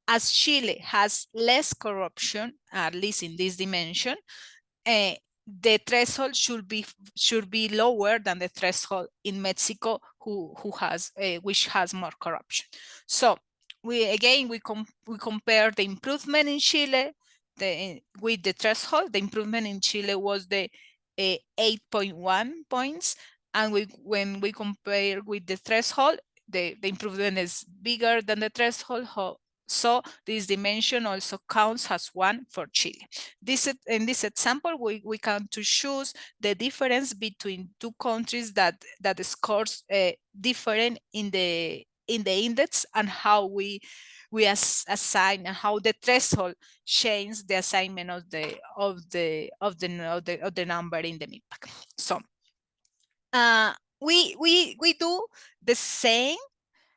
as Chile has less corruption, at least in this dimension, the threshold should be lower than the threshold in Mexico, which has more corruption. So we compare the improvement in Chile with the threshold. The improvement in Chile was the 8.1 points, and when we compare with the threshold, the improvement is bigger than the threshold. So this dimension also counts as 1 for Chile. In this example, we can choose the difference between two countries that scores different in the index, and how we assign, and how the threshold changes the assignment of the number in the MIPAC. So we do the same.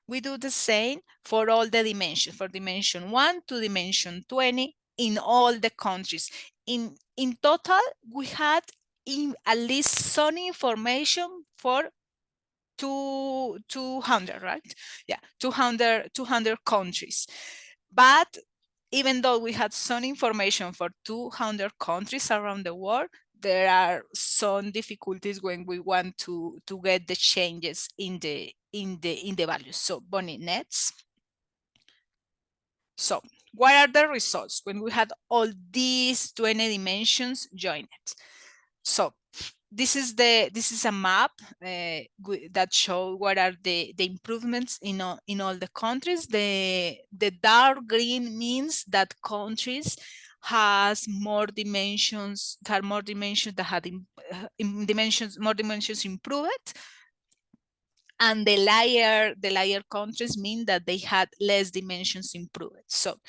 We do the same for all the dimensions, for dimension 1 to dimension 20 in all the countries. In total, we had at least some information for 200, right? Yeah, 200 countries. But even though we had some information for 200 countries around the world, there are some difficulties when we want to get the changes in the values. So Bonnie, next. So what are the results when we had all these 20 dimensions joined? So this is a map that shows what are the improvements in all the countries. The dark green means that countries has more dimensions, more dimensions improved. And the lighter countries mean that they had less dimensions improved. So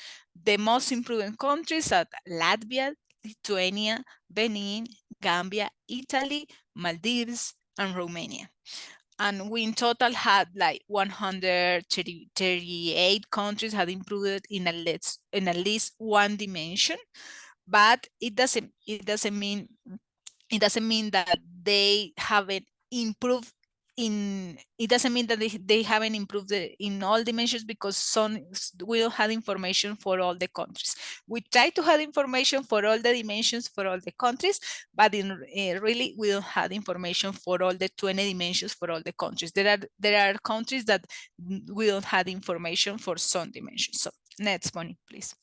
the most improved countries are Latvia, Lithuania, Benin, Gambia, Italy, Maldives, and Romania. And we in total had like 138 countries had improved in at least one dimension, but it doesn't mean that they haven't improved it doesn't mean that they haven't improved in all dimensions, because we don't have information for all the countries. We try to have information for all the dimensions for all the countries, but really we don't have information for all the 20 dimensions for all the countries. There are countries that we don't have information for some dimensions. So next, Bonnie, please.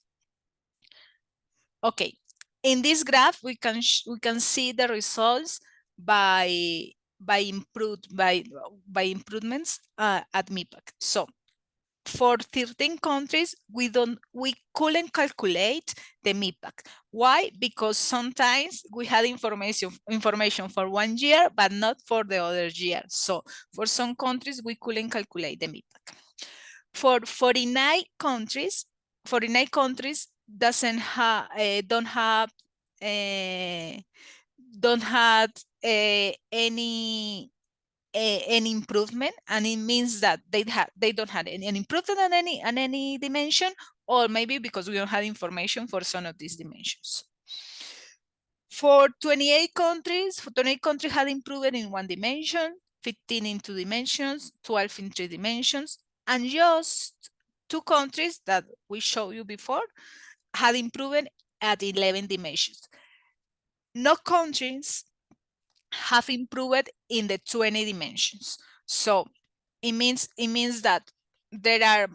Okay, in this graph we can see the results by improvements at MIPAC. So for 13 countries, we couldn't calculate the MIPAC. Why? Because sometimes we had information for 1 year, but not for the other year. So for some countries, we couldn't calculate the MIPAC. For 49 countries don't have any improvement, and it means that they don't have any improvement on any dimension, or maybe because we don't have information for some of these dimensions. For 28 countries had improved in 1 dimension, 15 in 2 dimensions, 12 in 3 dimensions, and just 2 countries that we showed you before had improved at 11 dimensions. No countries have improved in the 20 dimensions. So it means that there are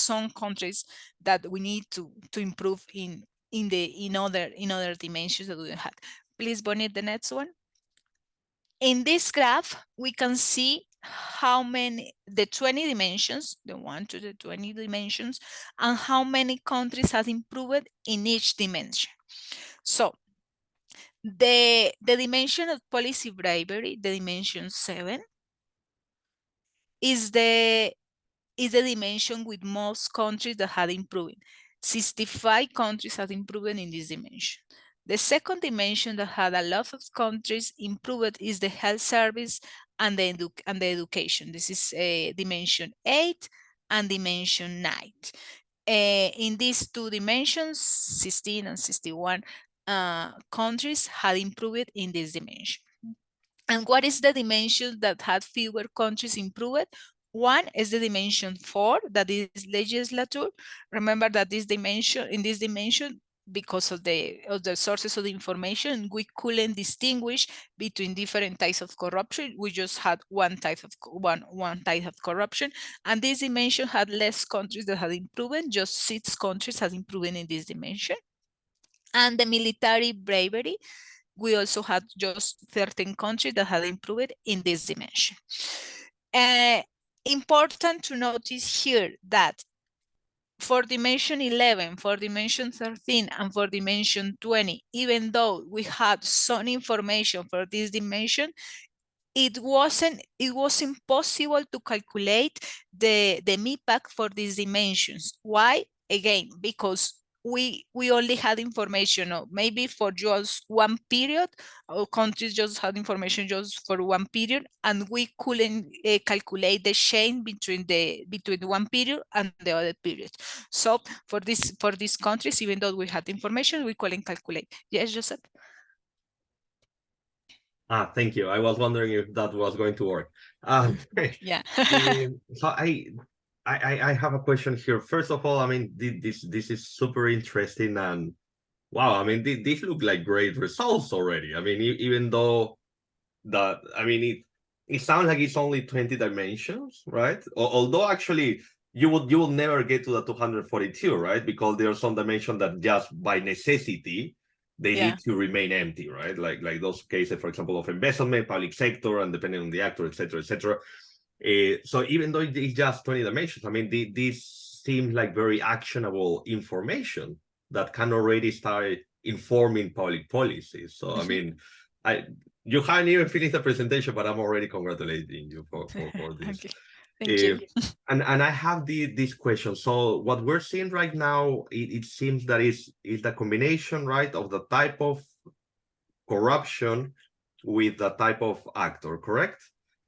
some countries that we need to improve in other dimensions that we had. Please, Bonnie, the next one. In this graph, we can see how many, the 20 dimensions, the 1 to the 20 dimensions, and how many countries have improved in each dimension. So the dimension of policy bribery, the dimension 7, is the dimension with most countries that had improved. 65 countries have improved in this dimension. The second dimension that had a lot of countries improved is the health service and the education. This is dimension 8 and dimension 9. In these two dimensions, 16 and 61 countries had improved in this dimension. And what is the dimension that had fewer countries improved? One is the dimension 4, that is legislature. Remember that this dimension, because of the sources of the information, we couldn't distinguish between different types of corruption. We just had one type of corruption, and this dimension had less countries that had improved. Just 6 countries had improved in this dimension. And the military bravery, we also had just 13 countries that had improved in this dimension. Important to notice here that for dimension 11, for dimension 13, and for dimension 20, even though we had some information for this dimension, it was impossible to calculate the MIPAC for these dimensions. Why? Again, because we only had information maybe for just one period, or countries just had information just for one period, and we couldn't calculate the change between one period and the other period. So for these countries, even though we had information, we couldn't calculate. Yes, Joseph? Thank you. I was wondering if that was going to work. Yeah. So I have a question here. First of all, I mean, this is super interesting, and wow, I mean, these look like great results already. I mean, even though it sounds like it's only 20 dimensions, right? Although actually you will never get to the 242, right? Because there are some dimensions that just by necessity they need to remain empty, right? Like those cases, for example, of embezzlement, public sector, and depending on the actor, etc., etc. So even though it's just 20 dimensions, I mean, this seems like very actionable information that can already start informing public policies. So I mean, you haven't even finished the presentation, but I'm already congratulating you for this. Okay. Thank you. And I have this question. So what we're seeing right now, it seems that is the combination, right, of the type of corruption with the type of actor, correct?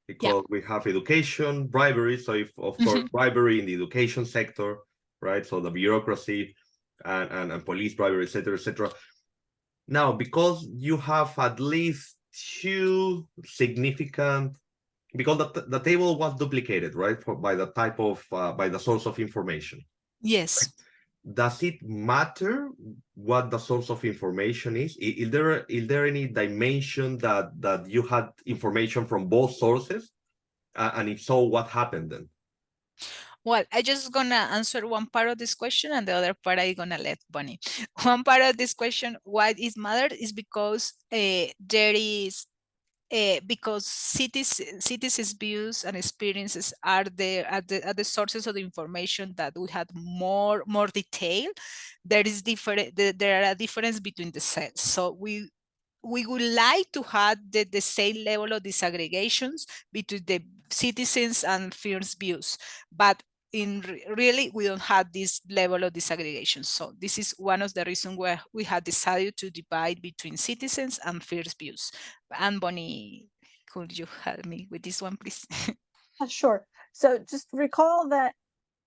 Because we have education, bribery. So if, of course, bribery in the education sector, right? So the bureaucracy and police bribery, etc., etc. Now, because you have at least 2 significant, because the table was duplicated, right, by the type of by the source of information. Yes. Right? Does it matter what the source of information is? Is there any dimension that you had information from both sources? And if so, what happened then? Well, I just gonna answer one part of this question, and the other part I'm gonna let Bonnie. One part of this question, why is matter, is because there is because citizens' views and experiences are the sources of the information that we had more detail. There is there are a difference between the sets. So we would like to have the same level of disaggregations between the citizens and firms' views, but really we don't have this level of disaggregation. So this is one of the reasons where we had decided to divide between citizens and firms' views. And Bonnie, could you help me with this one, please? Sure. So just recall that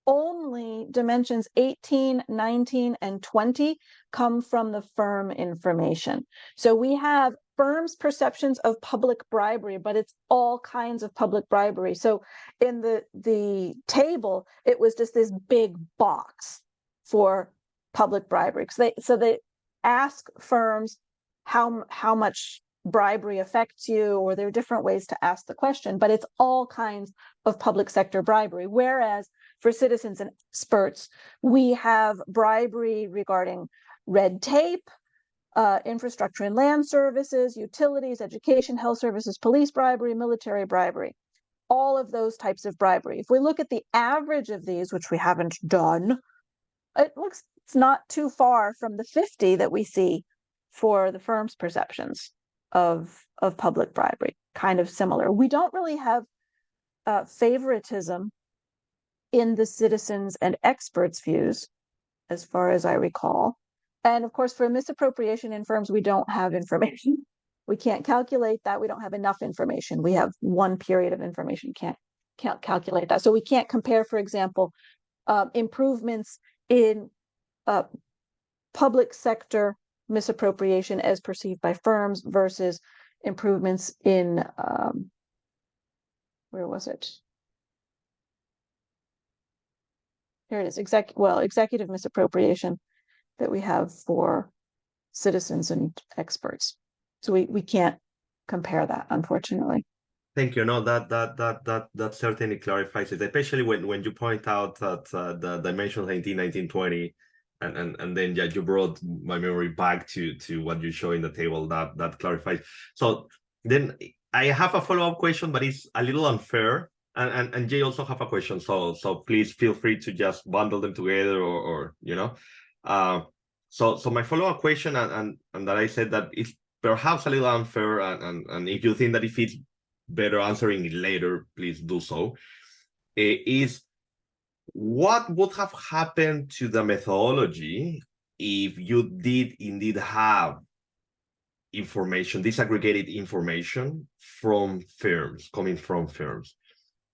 only dimensions 18, 19, and 20 come from the firm information. So we have firms' perceptions of public bribery, but it's all kinds of public bribery. So in the table, it was just this big box for public bribery. So they ask firms how much bribery affects you, or there are different ways to ask the question, but it's all kinds of public sector bribery. Whereas for citizens and experts, we have bribery regarding red tape, infrastructure and land services, utilities, education, health services, police bribery, military bribery, all of those types of bribery. If we look at the average of these, which we haven't done, it's not too far from the 50 that we see for the firm's perceptions of public bribery, kind of similar. We don't really have favoritism in the citizens and experts' views, as far as I recall. And of course, for misappropriation in firms, we don't have information. We can't calculate that. We don't have enough information. We have one period of information, can't calculate that. So we can't compare, for example, improvements in public sector misappropriation as perceived by firms versus improvements in, where was it? Here it is, executive misappropriation that we have for citizens and experts. So we can't compare that, unfortunately. Thank you. No, that certainly clarifies it, especially when you point out that the dimensions 1920, and then you brought my memory back to what you show in the table. That clarifies. So then I have a follow-up question, but it's a little unfair. And Jay also have a question. So please feel free to just bundle them together, or you know. So my follow-up question, and that I said that it's perhaps a little unfair, and if you think that if it's better answering it later, please do so, is what would have happened to the methodology if you did indeed have information, disaggregated information from firms, coming from firms,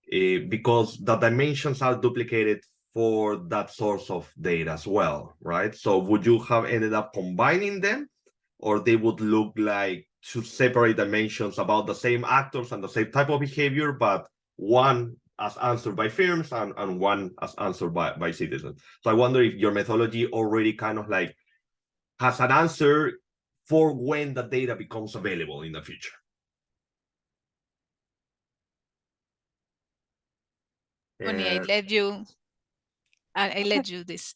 because the dimensions are duplicated for that source of data as well, right? So would you have ended up combining them, or they would look like two separate dimensions about the same actors and the same type of behavior, but one as answered by firms and one as answered by citizens? So I wonder if your methodology already kind of like has an answer for when the data becomes available in the future. Bonnie, I let you this.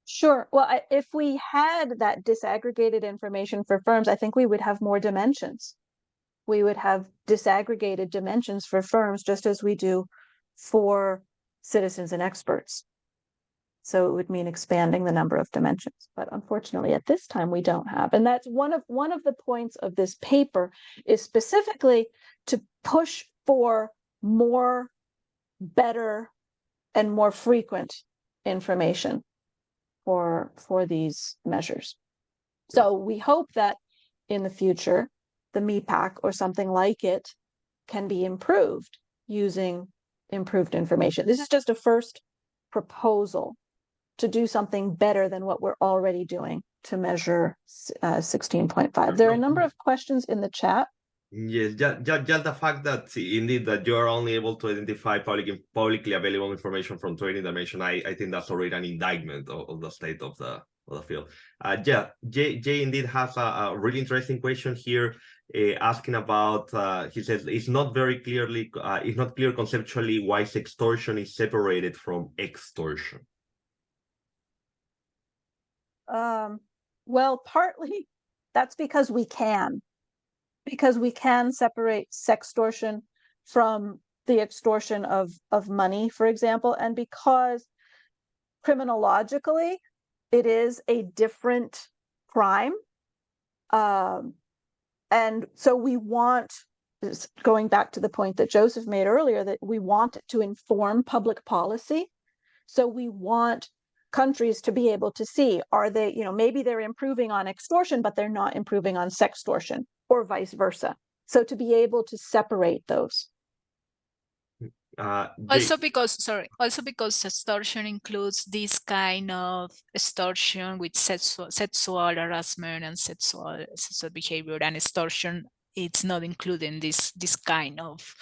Sure. Well, if we had that disaggregated information for firms, I think we would have more dimensions. We would have disaggregated dimensions for firms, just as we do for citizens and experts. So it would mean expanding the number of dimensions. But unfortunately, at this time, we don't have. And that's one of the points of this paper, is specifically to push for more, better, and more frequent information for these measures. So we hope that in the future, the MEPAC or something like it can be improved using improved information. This is just a first proposal to do something better than what we're already doing to measure 16.5. There are a number of questions in the chat. Yes, just the fact that indeed that you are only able to identify publicly available information from 20 dimension, I think that's already an indictment of the state of the field. Jay indeed has a really interesting question here, asking about. He says it's not clear conceptually why sextortion is separated from extortion. Well, partly that's because we can. Because we can separate sextortion from the extortion of money, for example, and because criminologically it is a different crime. And so we want, going back to the point that Joseph made earlier, that we want it to inform public policy. So we want countries to be able to see, are they, maybe they're improving on extortion, but they're not improving on sextortion, or vice versa. So to be able to separate those. Also because extortion includes this kind of extortion with sexual harassment and sexual behavior, and extortion, it's not including this kind of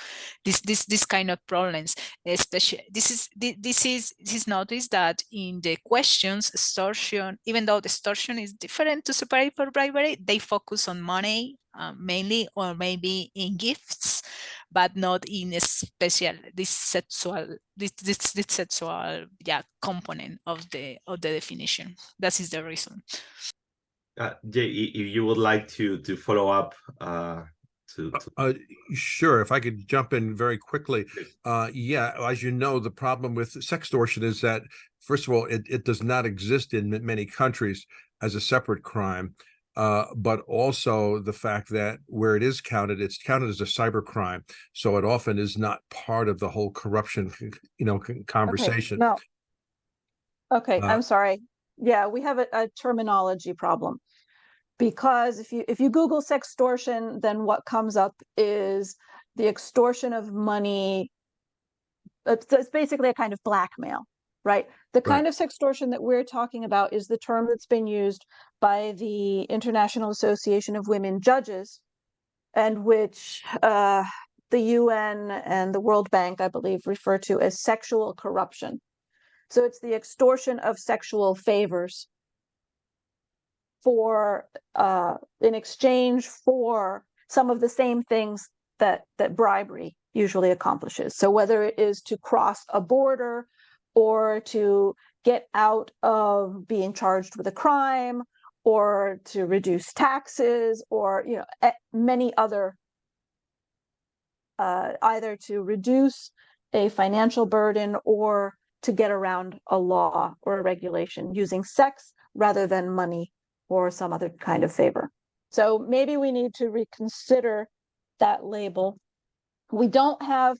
problems. Especially this is noticed that in the questions, extortion, even though the extortion is different to separate for bribery, they focus on money mainly, or maybe in gifts, but not in a special this sexual component of the definition. That is the reason. Jay, if you would like to follow up Sure, if I could jump in very quickly. Yeah, as you know, the problem with sextortion is that, first of all, it does not exist in many countries as a separate crime, but also the fact that where it is counted, it's counted as a cybercrime, so it often is not part of the whole corruption, conversation. Okay, no. Okay, I'm sorry. Yeah, we have a terminology problem. Because if you Google sextortion, then what comes up is the extortion of money. It's basically a kind of blackmail, right? The kind of sextortion that we're talking about is the term that's been used by the International Association of Women Judges, and which the UN and the World Bank, I believe, refer to as sexual corruption. So it's the extortion of sexual favors for in exchange for some of the same things that bribery usually accomplishes. So whether it is to cross a border or to get out of being charged with a crime or to reduce taxes or many other either to reduce a financial burden or to get around a law or a regulation using sex rather than money or some other kind of favor. So maybe we need to reconsider that label. We don't have,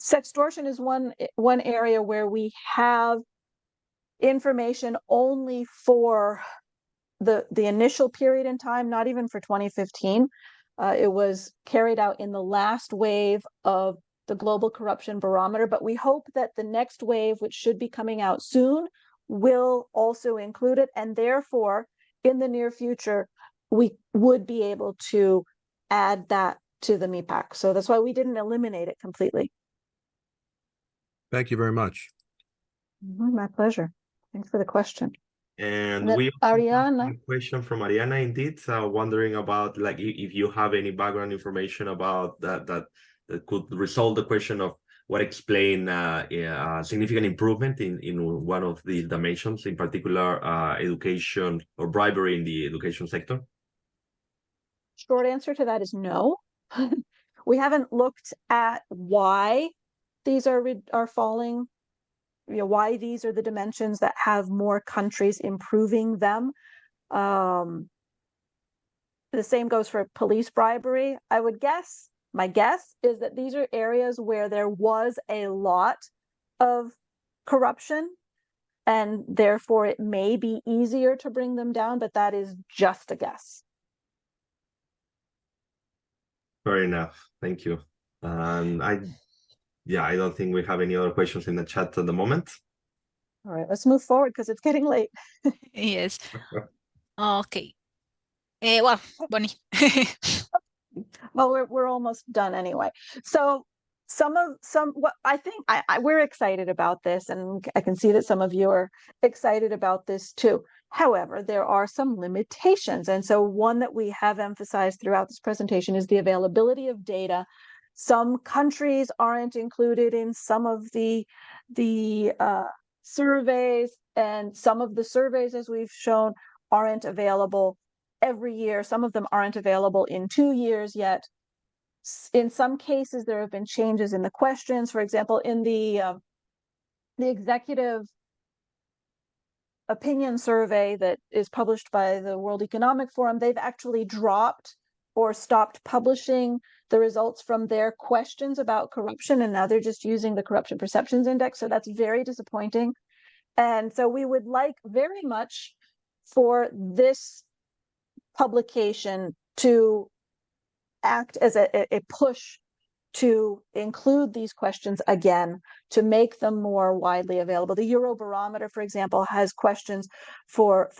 sextortion is one area where we have information only for the initial period in time, not even for 2015. It was carried out in the last wave of the Global Corruption Barometer, but we hope that the next wave, which should be coming out soon, will also include it, and therefore in the near future, we would be able to add that to the MIPAC. So that's why we didn't eliminate it completely. Thank you very much. My pleasure. Thanks for the question. And then we Ariana. have a question from Ariana, indeed, wondering about if you have any background information about that could resolve the question of what explain significant improvement in one of these dimensions, in particular education or bribery in the education sector? Short answer to that is no. We haven't looked at why these are falling, why these are the dimensions that have more countries improving them. The same goes for police bribery. My guess is that these are areas where there was a lot of corruption, and therefore it may be easier to bring them down, but that is just a guess. Fair enough. Thank you. I don't think we have any other questions in the chat at the moment. All right, let's move forward because it's getting late. Yes. Okay. Well, Bonnie. Well, we're almost done anyway. So what I think we're excited about this, and I can see that some of you are excited about this too. However, there are some limitations, and so one that we have emphasized throughout this presentation is the availability of data. Some countries aren't included in some of the surveys, and some of the surveys, as we've shown, aren't available every year. Some of them aren't available in 2 years yet. In some cases, there have been changes in the questions. For example, in the executive opinion survey that is published by the World Economic Forum, they've actually dropped or stopped publishing the results from their questions about corruption, and now they're just using the Corruption Perceptions Index. So that's very disappointing. And so we would like very much for this publication to act as a push to include these questions again, to make them more widely available. The Eurobarometer, for example, has questions for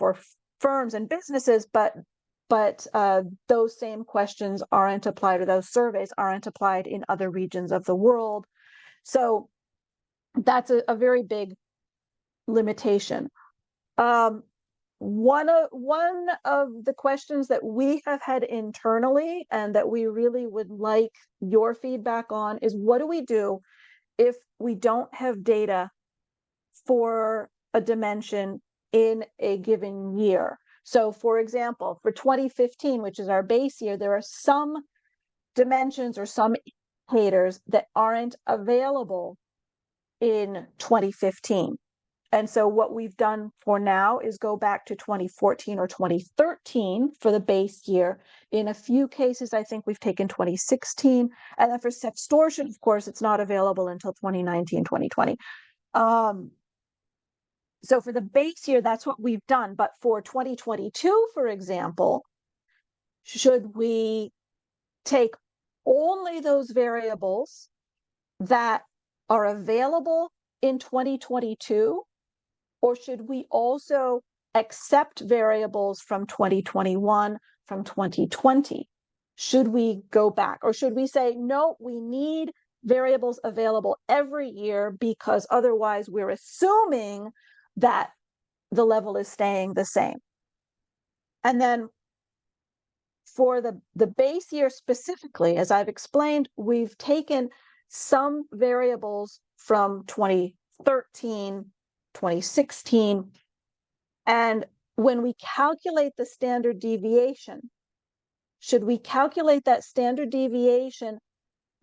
firms and businesses, but those same questions aren't applied, or those surveys aren't applied in other regions of the world. So that's a very big limitation. one of the questions that we have had internally and that we really would like your feedback on is, what do we do if we don't have data for a dimension in a given year? So for example, for 2015, which is our base year, there are some dimensions or some indicators that aren't available in 2015. And so what we've done for now is go back to 2014 or 2013 for the base year. In a few cases, I think we've taken 2016. And then for sextortion, of course, it's not available until 2019, 2020. So for the base year, that's what we've done. But for 2022, for example, should we take only those variables that are available in 2022? Or should we also accept variables from 2021, from 2020? Should we go back? Or should we say, no, we need variables available every year because otherwise we're assuming that the level is staying the same? And then for the base year specifically, as I've explained, we've taken some variables from 2013, 2016, and when we calculate the standard deviation, should we calculate that standard deviation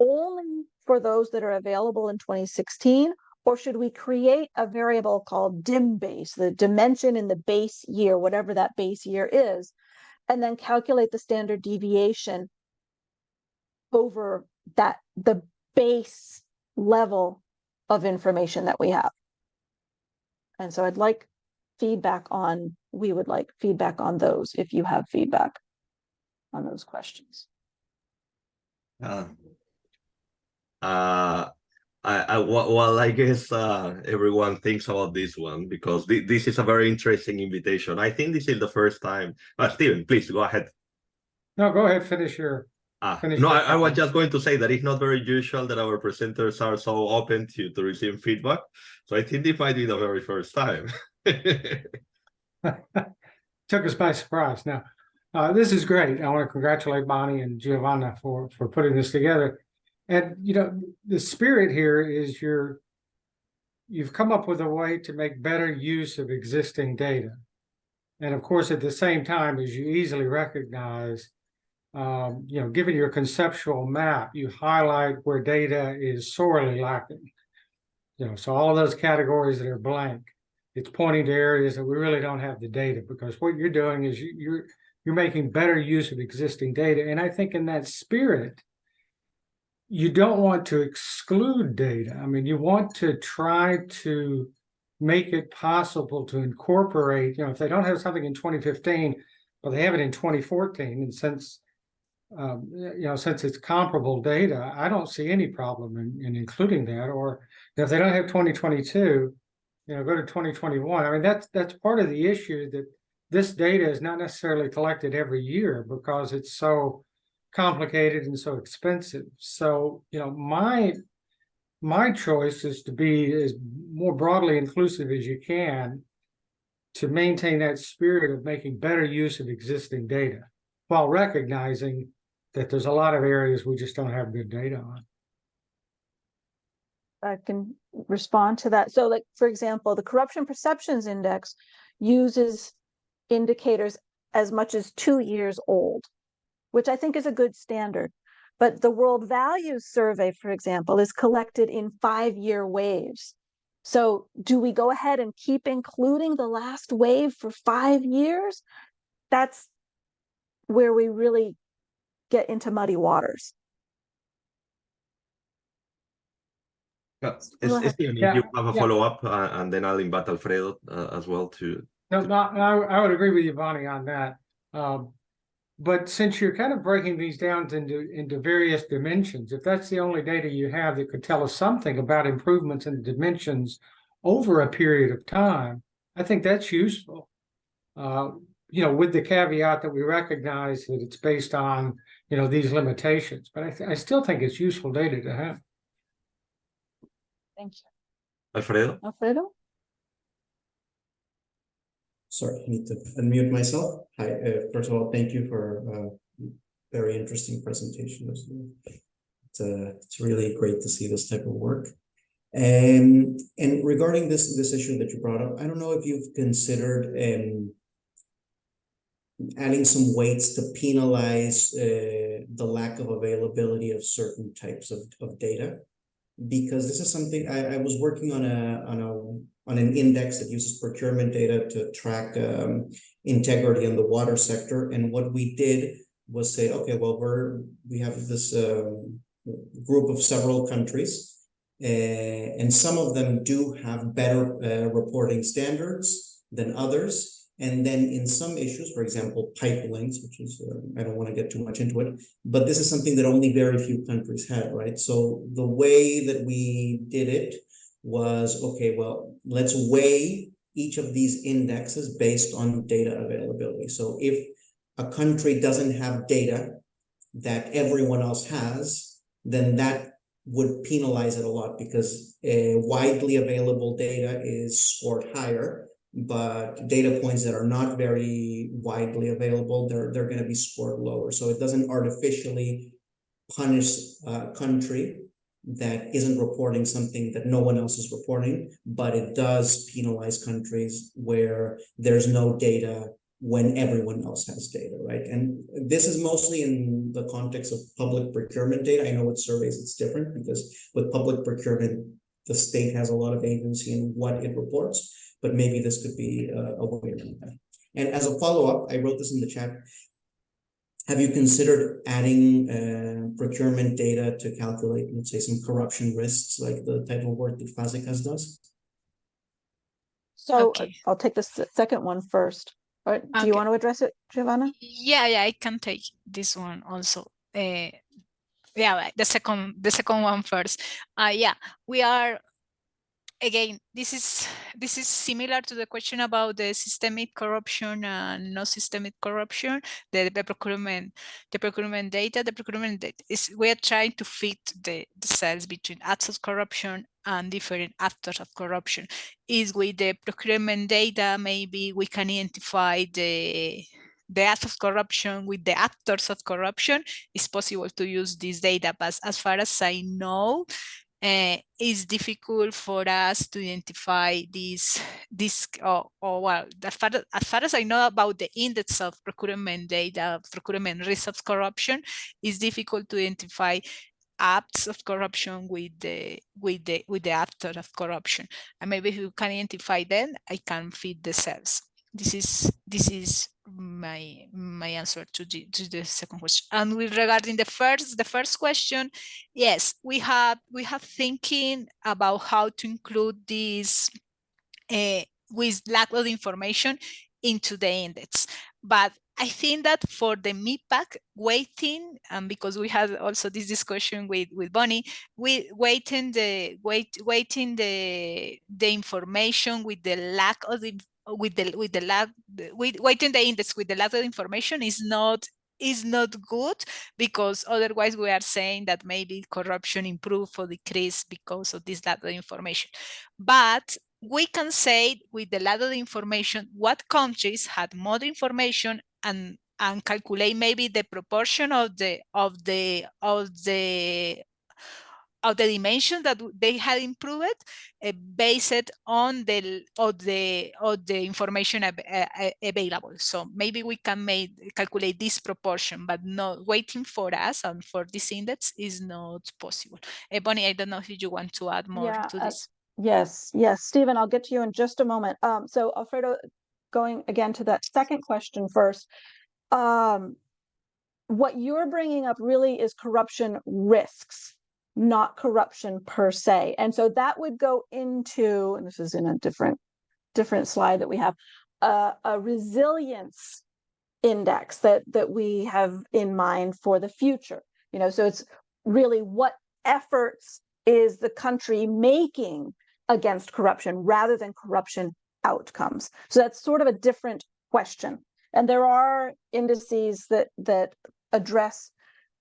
only for those that are available in 2016, or should we create a variable called dim base, the dimension in the base year, whatever that base year is, and then calculate the standard deviation over that, the base level of information that we have? And so I'd like feedback on, we would like feedback on those if you have feedback on those questions. I guess everyone thinks about this one because this is a very interesting invitation. I think this is the first time. Steven, please go ahead. No, go ahead, finish your. No, I was just going to say that it's not very usual that our presenters are so open to receive feedback. So I think this might be the very first time. Took us by surprise. Now, this is great. I want to congratulate Bonnie and Giovanna for putting this together. And, you know, the spirit here is you've come up with a way to make better use of existing data. And of course, at the same time, as you easily recognize, you know, given your conceptual map, you highlight where data is sorely lacking. You know, so all of those categories that are blank, it's pointing to areas that we really don't have the data, because what you're doing is you're making better use of existing data. And I think in that spirit, you don't want to exclude data. I mean, you want to try to make it possible to incorporate, you know, if they don't have something in 2015, but they have it in 2014, and since you know, since it's comparable data, I don't see any problem in including that. Or if they don't have 2022, you know, go to 2021. I mean, that's part of the issue, that this data is not necessarily collected every year because it's so complicated and so expensive. So, you know, my choice is to be as more broadly inclusive as you can to maintain that spirit of making better use of existing data, while recognizing that there's a lot of areas we just don't have good data on. I can respond to that. So, like, for example, the Corruption Perceptions Index uses indicators as much as 2 years old, which I think is a good standard. But the World Values Survey, for example, is collected in 5-year waves. So do we go ahead and keep including the last wave for 5 years? That's where we really get into muddy waters. Steven, if you have a follow-up, and then I'll invite Alfredo as well to. No, I would agree with you, Bonnie, on that. But since you're kind of breaking these down into various dimensions, if that's the only data you have that could tell us something about improvements in the dimensions over a period of time, I think that's useful. You know, with the caveat that we recognize that it's based on, you know, these limitations, but I still think it's useful data to have. Thank you. Alfredo? Sorry, I need to unmute myself. Hi, first of all, thank you for a very interesting presentation. It's really great to see this type of work. And regarding this issue that you brought up, I don't know if you've considered adding some weights to penalize the lack of availability of certain types of data, because this is something I was working on an index that uses procurement data to track integrity in the water sector. And what we did was say, okay, well, we have this group of several countries, and some of them do have better reporting standards than others. And then in some issues, for example, pipe lengths, which is, I don't want to get too much into it, but this is something that only very few countries have, right? So the way that we did it was, okay, well, let's weigh each of these indexes based on data availability. So if a country doesn't have data that everyone else has, then that would penalize it a lot, because widely available data is scored higher, but data points that are not very widely available, they're going to be scored lower. So it doesn't artificially punish a country that isn't reporting something that no one else is reporting, but it does penalize countries where there's no data when everyone else has data, right? And this is mostly in the context of public procurement data. I know with surveys it's different, because with public procurement, the state has a lot of agency in what it reports, but maybe this could be a way around that. And as a follow-up, I wrote this in the chat. Have you considered adding procurement data to calculate, let's say, some corruption risks, like the type of work that FASECAS does? So Okay. I'll take the second one first. Or do you want to address it, Giovanna? Yeah, I can take this one also. Yeah, the second one first. Yeah, we are. Again, this is similar to the question about the systemic corruption and no systemic corruption. The procurement data. The procurement data is, we are trying to fit the cells between acts of corruption and different actors of corruption. Is with the procurement data, maybe we can identify the acts of corruption with the actors of corruption. It's possible to use this data, but as far as I know, it's difficult for us to identify this well, as far as I know about the index of procurement data, procurement risk of corruption, it's difficult to identify acts of corruption with the actor of corruption. And maybe if you can identify them, I can feed the cells. This is my answer to the second question. And with regarding the first question, yes, we have thinking about how to include this with lack of information into the index. But I think that for the MIPAC weighting, because we had also this discussion with Bonnie, we weighting the information with the lack of the weighting the index with the lack of information is not good, because otherwise we are saying that maybe corruption improved or decreased because of this lack of information. But we can say with the lack of information what countries had more information, and calculate maybe the proportion of the dimension that they had improved based on the information available. So maybe we can calculate this proportion, but not waiting for us and for this index is not possible. Bonnie, I don't know if you want to add more to this. Yes, Stephen, I'll get to you in just a moment. So Alfredo, going again to that second question first. What you're bringing up really is corruption risks, not corruption per se. And so that would go into, and this is in a different slide that we have, a resilience index that we have in mind for the future. So it's really what efforts is the country making against corruption rather than corruption outcomes. So that's sort of a different question. And there are indices that address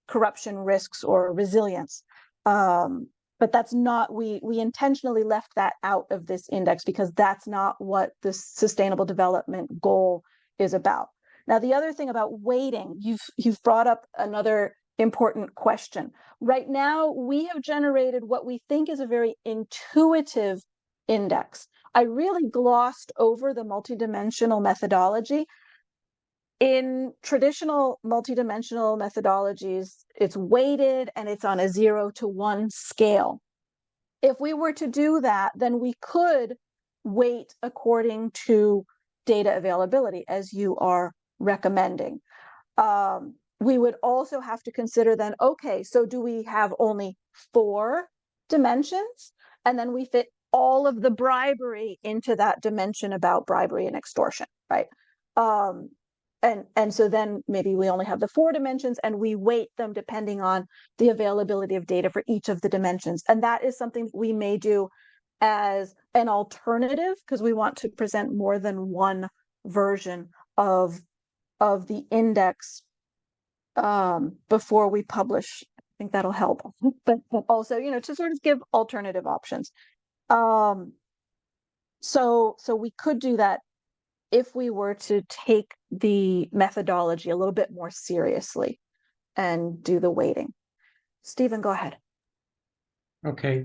corruption risks or resilience. but that's not, we intentionally left that out of this index because that's not what the sustainable development goal is about. Now, the other thing about weighting, you've brought up another important question. Right now, we have generated what we think is a very intuitive index. I really glossed over the multidimensional methodology. In traditional multidimensional methodologies, it's weighted and it's on a 0 to 1 scale. If we were to do that, then we could weight according to data availability, as you are recommending. We would also have to consider then, okay, so do we have only 4 dimensions? And then we fit all of the bribery into that dimension about bribery and extortion, right? And so then maybe we only have the 4 dimensions and we weight them depending on the availability of data for each of the dimensions. And that is something we may do as an alternative because we want to present more than one version of the index before we publish. I think that'll help, but also, to sort of give alternative options. So we could do that if we were to take the methodology a little bit more seriously and do the weighting. Stephen, go ahead. Okay,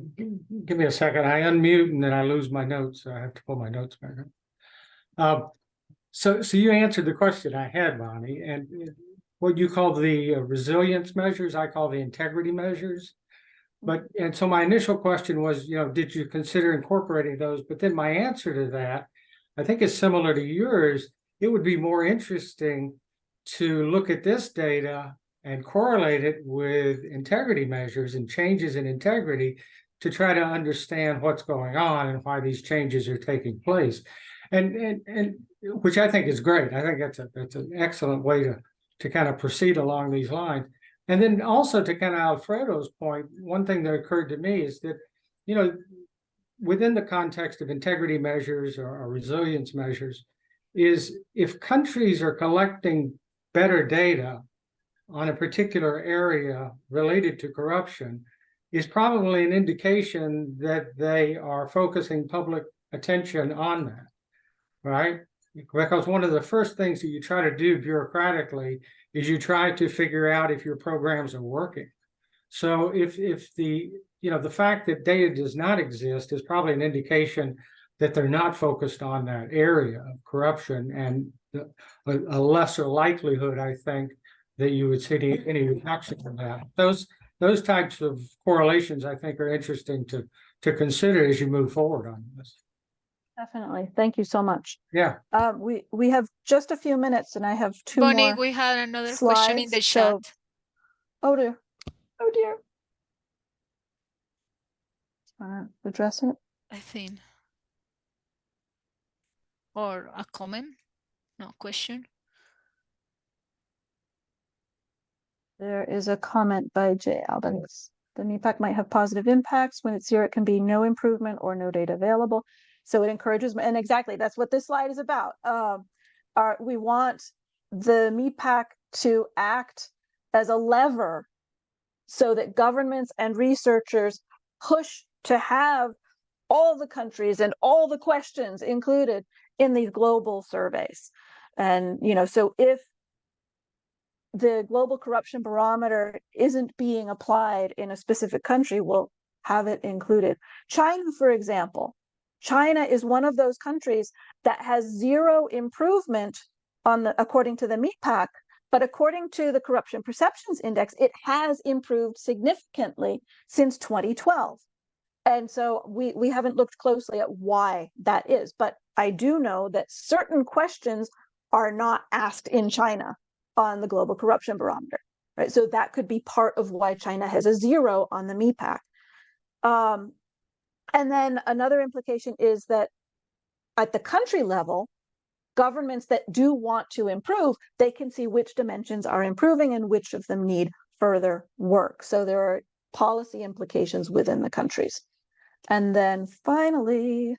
give me a second. I unmute and then I lose my notes, so I have to pull my notes back up. So you answered the question I had, Bonnie, and what you call the resilience measures, I call the integrity measures. And so my initial question was, did you consider incorporating those? But then my answer to that, I think is similar to yours. It would be more interesting to look at this data and correlate it with integrity measures and changes in integrity to try to understand what's going on and why these changes are taking place. And which I think is great. I think that's an excellent way to kind of proceed along these lines. And then also to kind of Alfredo's point, one thing that occurred to me is that, within the context of integrity measures or resilience measures, is if countries are collecting better data on a particular area related to corruption, is probably an indication that they are focusing public attention on that, right? Because one of the first things that you try to do bureaucratically is you try to figure out if your programs are working. So if the fact that data does not exist is probably an indication that they're not focused on that area of corruption, and a lesser likelihood, I think, that you would see any reduction in that. Those types of correlations, I think, are interesting to consider as you move forward on this. Definitely. Thank you so much. Yeah. We have just a few minutes and I have 2 Bonnie, more we had another slides, question in the chat. Oh dear. Oh dear. Want to address it? I think. Or a comment? No, question. There is a comment by Jay Albans. The MIPAC might have positive impacts. When it's 0, it can be no improvement or no data available. So it encourages, and exactly, that's what this slide is about. We want the MIPAC to act as a lever so that governments and researchers push to have all the countries and all the questions included in these global surveys. And, so if the global corruption barometer isn't being applied in a specific country, we'll have it included. China, for example, China is one of those countries that has 0 improvement according to the MIPAC, but according to the Corruption Perceptions Index, it has improved significantly since 2012. And so we haven't looked closely at why that is, but I do know that certain questions are not asked in China on the global corruption barometer, right? So that could be part of why China has a 0 on the MIPAC. And then another implication is that at the country level, governments that do want to improve, they can see which dimensions are improving and which of them need further work. So there are policy implications within the countries. And then finally,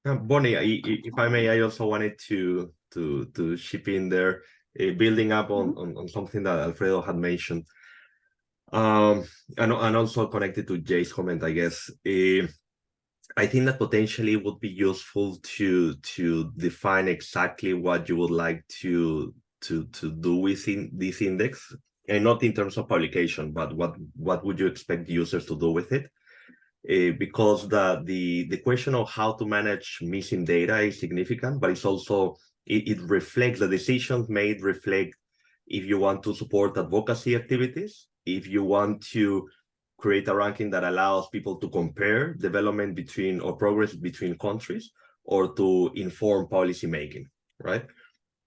Bonnie, if I may, I also wanted to chip in there, building up on something that Alfredo had mentioned. And also connected to Jay's comment, I guess, I think that potentially would be useful to define exactly what you would like to do within this index, and not in terms of publication, but what would you expect users to do with it? Because the question of how to manage missing data is significant, but it's also it reflects the decisions made reflect if you want to support advocacy activities, if you want to create a ranking that allows people to compare development between or progress between countries, or to inform policy making, right?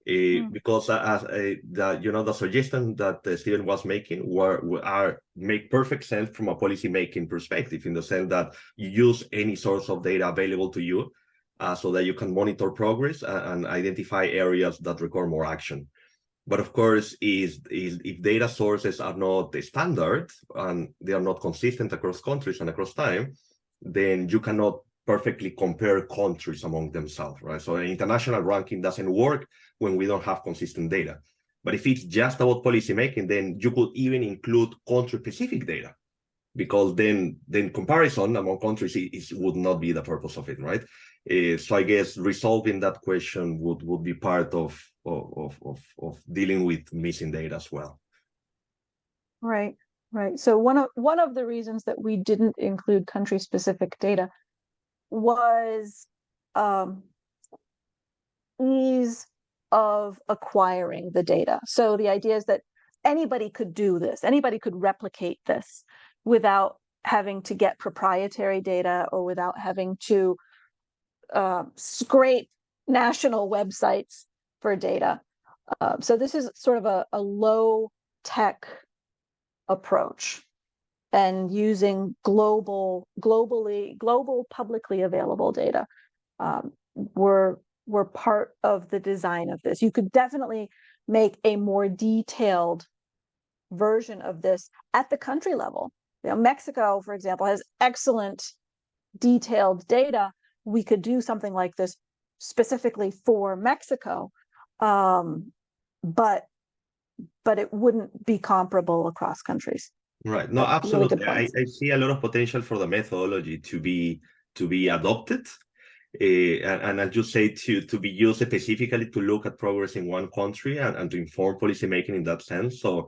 Because the suggestion that Stephen was making make perfect sense from a policy making perspective, in the sense that you use any source of data available to you, so that you can monitor progress and identify areas that require more action. But of course, if data sources are not standard and they are not consistent across countries and across time, then you cannot perfectly compare countries among themselves, right? So an international ranking doesn't work when we don't have consistent data. But if it's just about policymaking, then you could even include country-specific data, because then comparison among countries would not be the purpose of it, right? So I guess resolving that question would be part of dealing with missing data as well. Right, right. So one of the reasons that we didn't include country-specific data was ease of acquiring the data. So the idea is that anybody could do this, anybody could replicate this without having to get proprietary data, or without having to scrape national websites for data. So this is sort of a low-tech approach, and using global publicly available data were part of the design of this. You could definitely make a more detailed version of this at the country level. You know, Mexico, for example, has excellent detailed data. We could do something like this specifically for Mexico, but it wouldn't be comparable across countries. Right. No, absolutely. Really I see a lot of potential for the methodology to be adopted. And as you say, to be used specifically to look at progress in one country and to inform policymaking in that sense. So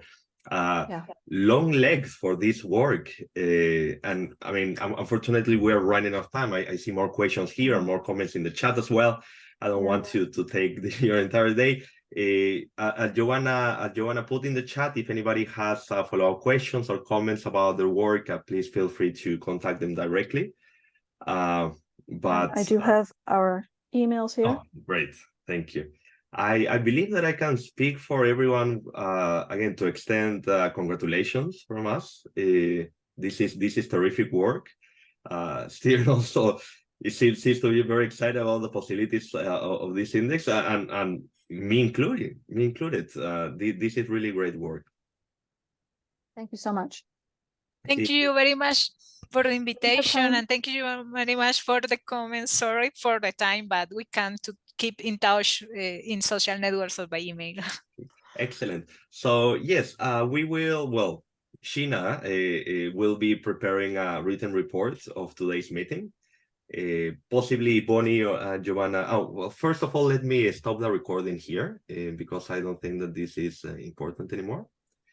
long legs for this work. And I mean, unfortunately, we're running out of time. I see more questions here and more comments in the chat as well. I don't want to take your entire day. Giovanna put in the chat, if anybody has follow-up questions or comments about their work, please feel free to contact them directly. But I do have our emails here. Oh, great. Thank you. I believe that I can speak for everyone again to extend congratulations from us. This is terrific work. Steven also seems to be very excited about the possibilities of this index, and me included. This is really great work. Thank you so much. Thank you very much for the invitation, and thank you very much for the comments. Sorry for the time, but we can to keep in touch in social networks or by email. Excellent. So yes, we will. Well, Sheena will be preparing a written report of today's meeting. Possibly Bonnie or Giovanna. Oh, well, first of all, let me stop the recording here because I don't think that this is important anymore.